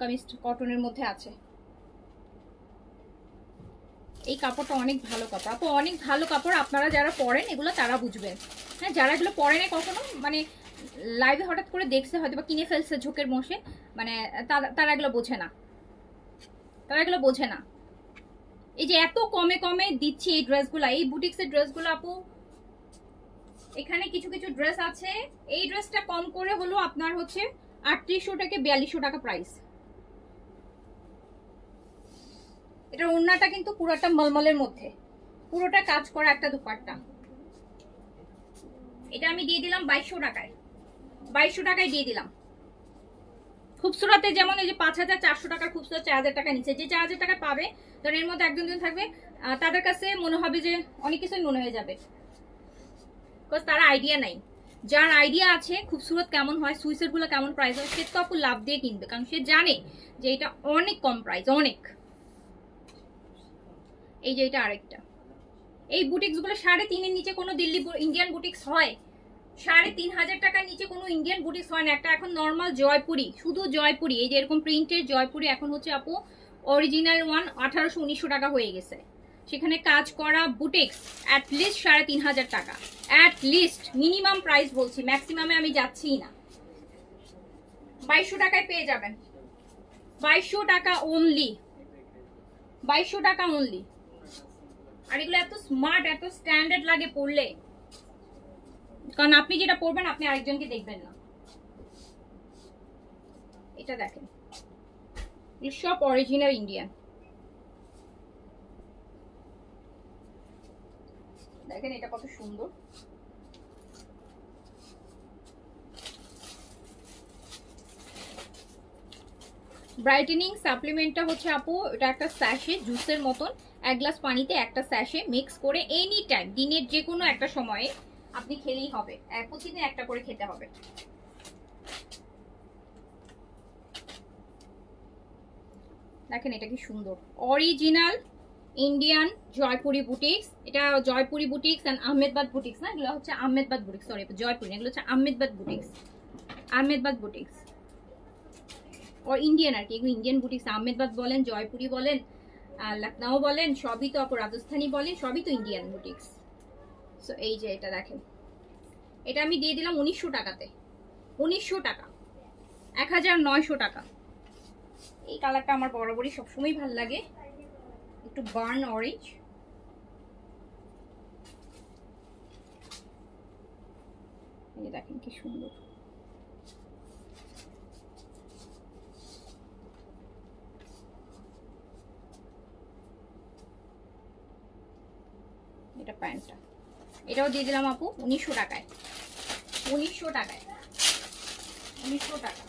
কামিজ কটনের মধ্যে আছে। এই কাপড়টা অনেক ভালো কাপড় আপু, অনেক ভালো কাপড়। আপনারা যারা পরেন এগুলো তারা বুঝবেন, হ্যাঁ, যারা এগুলো পরেন কখনো, মানে লাইভে হঠাৎ করে দেখছে হয়তো বা কিনে ফেলছে ঝোঁকের বসে, মানে তারা এগুলো বোঝে না, তারা এগুলো বোঝে না। এই যে এত কমে কমে দিচ্ছি এই ড্রেসগুলো, এই বুটিক্সের ড্রেসগুলো আপু, এখানে কিছু কিছু ড্রেস আছে, এই ড্রেসটা কম করে হলো আপনার হচ্ছে 3800 থেকে 4200 টাকা প্রাইস। এটা ওড়নাটা কিন্তু পুরোটা মলমলের মধ্যে, পুরোটা কাজ করা একটা দুপাট্টা। এটা আমি দিয়ে দিলাম 2200 টাকায়, 2200 টাকায় দিয়ে দিলাম। খুবসুরতে যেমন এই যে 5400 টাকার খুবসুরত 4000 টাকা নিচে, যে 4000 টাকা পাবে, ধর এর মধ্যে একজন থাকবে, তাদের কাছে মনে হবে যে অনেক কিছুই মনে হয়ে যাবে, বিকজ তার আইডিয়া নাই। যার আইডিয়া আছে খুবসুরত কেমন হয়, সুইসের গুলো কেমন প্রাইস হয়, সে তো আপু লাভ দিয়ে কিনবে, কারণ সে জানে যে এটা অনেক কম প্রাইস, অনেক। এই যে এটা আরেকটা, এই বুটিক্স গুলো 3.5 নিচে কোনো দিল্লি ইন্ডিয়ান বুটিক্স হয়? 3500 টাকার নিচে কোনো ইন্ডিয়ান বুটিক্স হয় না। একটা এখন নর্মাল জয়পুরি, শুধু জয়পুরি, এই যে এরকম প্রিন্টের জয়পুরি এখন হচ্ছে আপু অরিজিনাল ওয়ান 1800-1900 টাকা হয়ে গেছে। সেখানে কাজ করা বুটিক্স অ্যাটলিস্ট 3500 টাকা, অ্যাটলিস্ট মিনিমাম প্রাইস বলছি, ম্যাক্সিমামে আমি যাচ্ছি না। 2200 টাকায় পেয়ে যাবেন, 2200 টাকা অনলি, 2200 টাকা অনলি। আর এগুলো এত স্মার্ট, এত স্ট্যান্ডার্ড লাগে পরলে, কারণ আপনি যেটা পরবেন আপনি আরেকজনকে দেখবেন না। এটা দেখেন, সব অরিজিনাল ইন্ডিয়ান। দেখেন এটা কত সুন্দর, ব্রাইটেনিং সাপ্লিমেন্টটা হচ্ছে আপু, এটা একটা স্যাশে জুসের মতন, 1 গ্লাস পানিতে একটা স্যাশে মিক্স করে এনি টাইম দিনের যে কোনো একটা সময়ে আপনি খেলেই হবে, প্রতিদিন একটা করে খেতে হবে। দেখেন এটা কি সুন্দর, অরিজিনাল ইন্ডিয়ান জয়পুরি বুটিক্স। এটা Jaipuri boutiques and Ahmedabad boutiques না, এগুলো হচ্ছে আহমেদাবাদ বুটিক্স, সরি জয়পুরি, এগুলো হচ্ছে আহমেদাবাদ বুটিক্স, আহমেদাবাদ বুটিক্স ও ইন্ডিয়ান আর কি, এগুলো ইন্ডিয়ান বুটিক্স। আহমেদাবাদ বলেন, জয়পুরি বলেন, লখনৌ বলেন, সবই তো আপু, রাজস্থানী বলেন, সবই তো ইন্ডিয়ান বুটিক্স। সো এই যে এটা দেখেন, এটা আমি দিয়ে দিলাম 1900 টাকাতে, 1900 টাকা, 1900 টাকা। এই কালারটা আমার বরাবরই সবসময় ভালো লাগে, একটু বার্ন অরেঞ্জ। দেখেন কি সুন্দর, এটা প্যান্টটা, এটাও দিয়ে দিলাম আপু 1900 টাকায়, 1900 টাকায়, 1900 টাকা,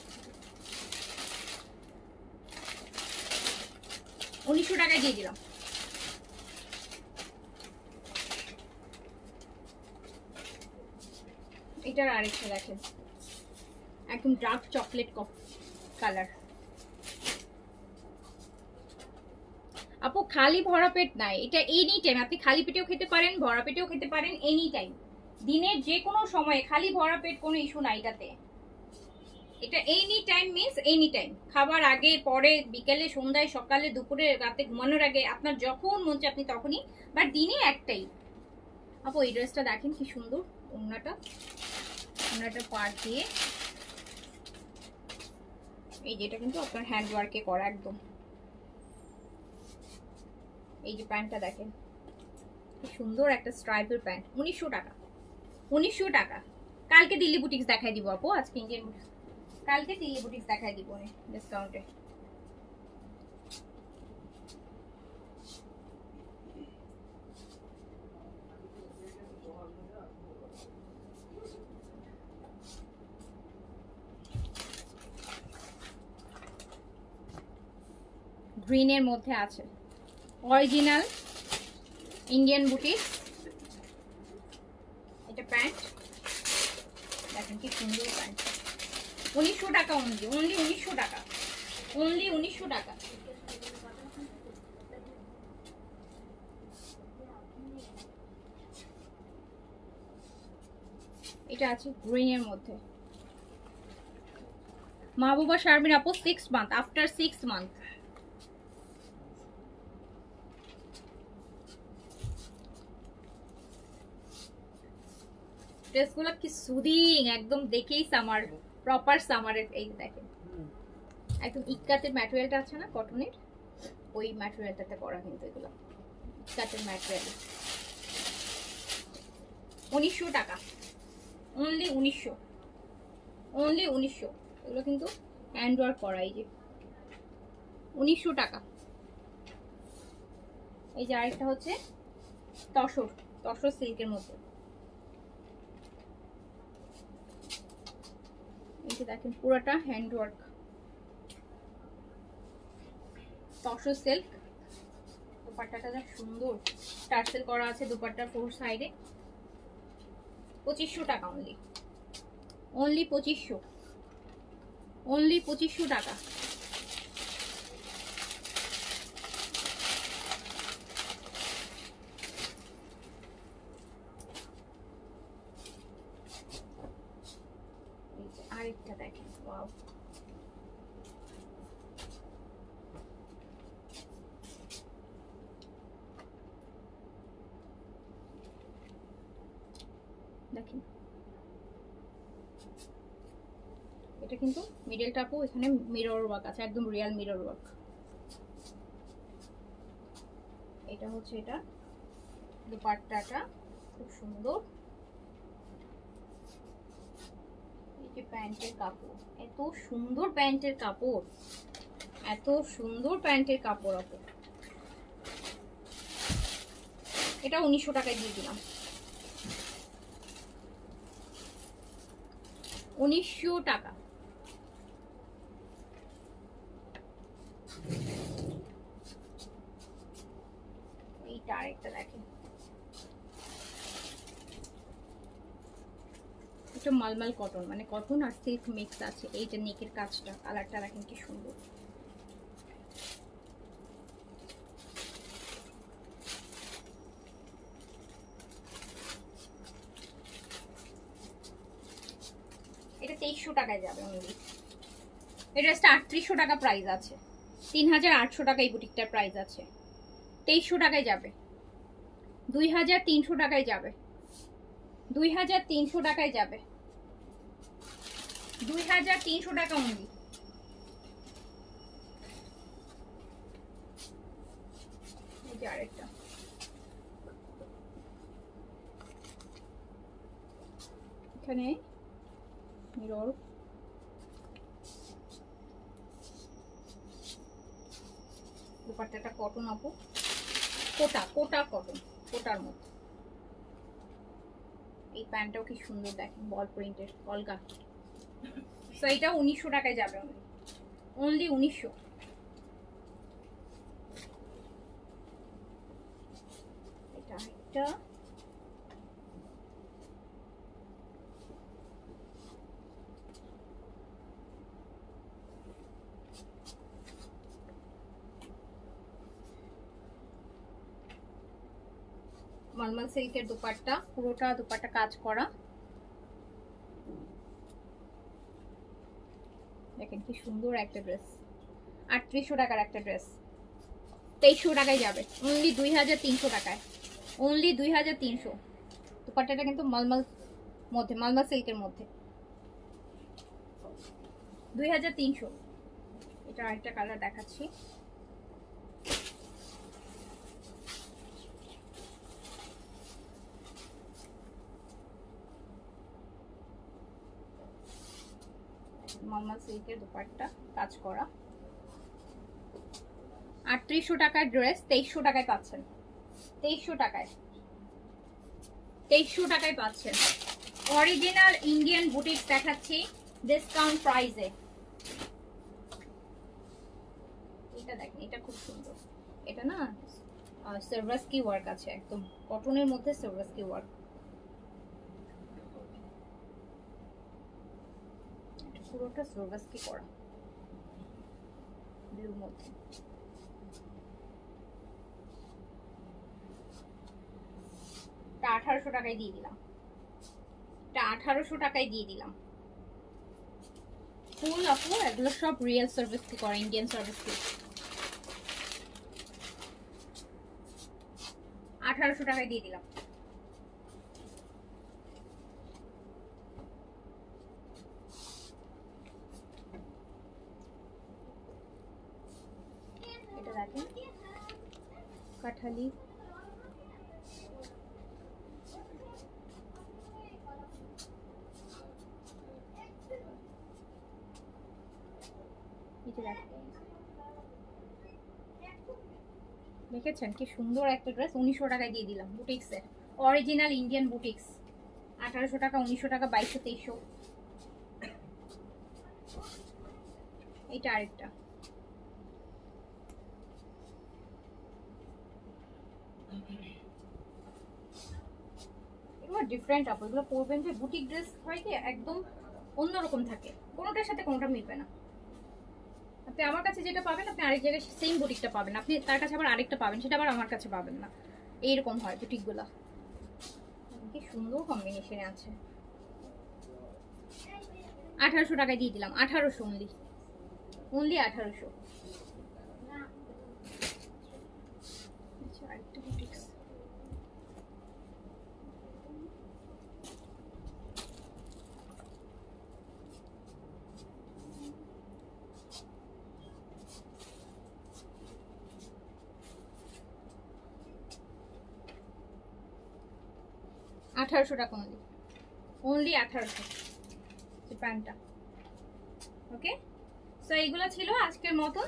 1900 টাকায় দিয়ে দিলাম। এটার আরেকটা দেখেন, একদম ডার্ক চকলেট কালার। আপু খালি ভরা পেট নাই, এটা এনি টাইম আপনি খালি পেটেও খেতে পারেন, ভরা পেটেও খেতে পারেন, এনি টাইম, দিনের যে কোনো সময়ে, খালি ভরা পেট কোনো ইস্যু নাই এটাতে। এটা any time means any time, খাবার আগে পরে, বিকেলে, সন্ধ্যায়, সকালে, দুপুরে, রাতে ঘুমানোর আগে, আপনার যখন মন চায় আপনি তখনই, বাট দিনে একটাই। আপু এই ড্রেসটা দেখেন কি সুন্দর, ওড়নাটা, ওড়নাটা পাড় দিয়ে, এই যেটা কিন্তু আপনার হ্যান্ড ওয়ার্কে করা একদম। এই যে প্যান্টটা দেখেন কি সুন্দর, একটা স্ট্রাইপের প্যান্ট, 1900 টাকা, 1900 টাকা। কালকে দিল্লি বুটিক্স দেখাই দিব আপু, আজকে ইন্ডিয়ান বুটিক্স, কালকে দিল্লি বুটিক্স দেখাই দিব ডিসকাউন্টে। গ্রিনের মধ্যে আছে, অরিজিনাল ইন্ডিয়ান বুটিক্স, এটা প্যান্ট দেখেন কি সুন্দর প্যান্ট, 1900 টাকা অনলি, অনলি 1900 টাকা, অনলি 1900 টাকা। এটা আছে গ্রিনের মধ্যে, মাহবুবা শারমিন আপু 6 মান্থ, আফটার 6 মান্থ। ড্রেসগুলো কি সুদিং, একদম দেখেই সামার, প্রপার সামারের। এই দেখেন একদম ইক্কাতের ম্যাটেরিয়ালটা আছে না কটনের, ওই ম্যাটেরিয়ালটাতে করা কিন্তু এগুলো ইক্কাতের ম্যাটেরিয়াল। 1900 টাকা, অনলি 1900, অনলি 1900। এগুলো কিন্তু হ্যান্ড ওয়ার্ক করা, এই যে 1900 টাকা। এই যে আরেকটা হচ্ছে তসর, তসর সিল্কের মধ্যে, এই যে দেখেন পুরোটা হ্যান্ড ওয়ার্ক, তসর সিল্ক। দুপাট্টাটা যা সুন্দর টার্সেল করা আছে দুপাট্টার ফোর সাইডে, 2500 টাকা অনলি, অনলি 2500, অনলি 2500 টাকা। আরেকটা দেখেন, ওয়াও, দেখেন এটা কিন্তু মিডল টাপও, এখানে মিরর ওয়ার্ক আছে, একদম রিয়েল মিরর ওয়ার্ক। এটা হচ্ছে এটা দুপাট্টাটা খুব সুন্দর, এই যে প্যান্টের কাপড়, এত সুন্দর প্যান্টের কাপড়, এত সুন্দর প্যান্টের কাপড় আপু। এটা 1900 টাকায় দিয়ে দিলাম, 1900 টাকা। এইটা আরেকটা দেখেন, এটা মালমাল কটন, মানে কটন আর সিল্ক মিক্স আছে। এইটা নেকের কাজটা, কালারটা দেখেন কি সুন্দর, এটা 2300 টাকায় যাবে অনলি। এই ড্রেসটা 3800 টাকা প্রাইস আছে, 3800 টাকা এই বুটিকটার প্রাইস আছে, 2300 টাকায় যাবে, 2300 টাকায় যাবে, 2300 টাকায় যাবে, 2300 টাকা অনলি। এই যে আরেকটা, এখানে মিরর, দুপাট্টাটা কটন আপু, কোটা কোটা কটন, কোটার মধ্যে। এই প্যান্টটাও কি সুন্দর দেখেন, বল প্রিন্টের অলগা। সো এটা 1900 টাকায় যাবে, অনলি 1900। এটা একটা মলমল সিল্কের দুপাট্টা, পুরোটা দুপাট্টা কাজ করা। দেখেন কি সুন্দর একটা ড্রেস, 3800 টাকার একটা ড্রেস 2300 টাকায় যাবে, অনলি 2300 টাকায়, অনলি 2300। দুপাট্টাটা কিন্তু মলমল মধ্যে, মলমল সিল্কের মধ্যে, 2300। এটা আরেকটা কালার দেখাচ্ছি, মলমল সিল্কের দুপাট্টা কাজ করা, 3800 টাকার ড্রেস 2300 টাকায় পাচ্ছেন, 2300 টাকায়, 2300 টাকায় পাচ্ছেন। অরিজিনাল ইন্ডিয়ান বুটিক দেখাচ্ছি ডিসকাউন্ট প্রাইসে। এটা দেখেন, এটা খুব সুন্দর, এটা না সার্ভাসকি ওয়ার্ক আছে, একদম কটনের মধ্যে সার্ভাসকি ওয়ার্ক, পুরোটা সার্ভাসকি করা ব্লুর মধ্যে। এটা 1800 টাকায় দিয়ে দিলাম, এটা 1800 টাকায় দিয়ে দিলাম। ফুল আপু এগুলো সব রিয়েল সার্ভিস কি করে, ইন্ডিয়ান সার্ভিস কি। 1800 টাকায় দিয়ে দিলাম। এটা দেখেন কাঠালি, দেখেছেন কি সুন্দর একটা ড্রেস, 1900 টাকায় দিয়ে দিলাম, বুটিক্সের অরিজিনাল ইন্ডিয়ান বুটিক্স। 1800 টাকা, 1900 টাকা, 2200, 2300। এইটা আরেকটা, এগুলো ডিফারেন্ট আপু, এগুলো পরবেন যে বুটিক ড্রেস হয় কি একদম অন্যরকম থাকে, কোনোটার সাথে কোনোটা মিলবে না। আপনি আমার কাছে যেটা পাবেন আপনি আরেক জায়গায় সেম বুটিকটা পাবেন, আপনি তার কাছে আবার আরেকটা পাবেন, সেটা আবার আমার কাছে পাবেন না। এইরকম হয় বুটিকগুলা, কি সুন্দর কম্বিনেশনে আছে। 1800 টাকায় দিয়ে দিলাম, 1800 অনলি, অনলি 1800। আরেকটা বুটিক্স, $1800 টাকা অনলি, অনলি 1800 প্যান্টটা। ওকে, সো এইগুলো ছিল আজকের মতো,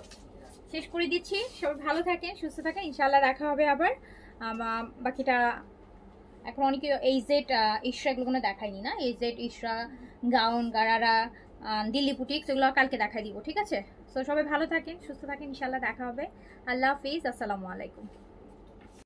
শেষ করে দিচ্ছি। সবাই ভালো থাকে, সুস্থ থাকে, ইনশাল্লাহ দেখা হবে আবার। বাকিটা এখন অনেকে এইজেড ইশরা এগুলো দেখায়নি না, AZ ইশরা, gown, gharara, Delhi boutiques এগুলো কালকে দেখাই দিব, ঠিক আছে। সো সবাই ভালো থাকেন, সুস্থ থাকেন, ইনশাল্লাহ দেখা হবে। আল্লাহ হাফিজ, আসসালামু আলাইকুম।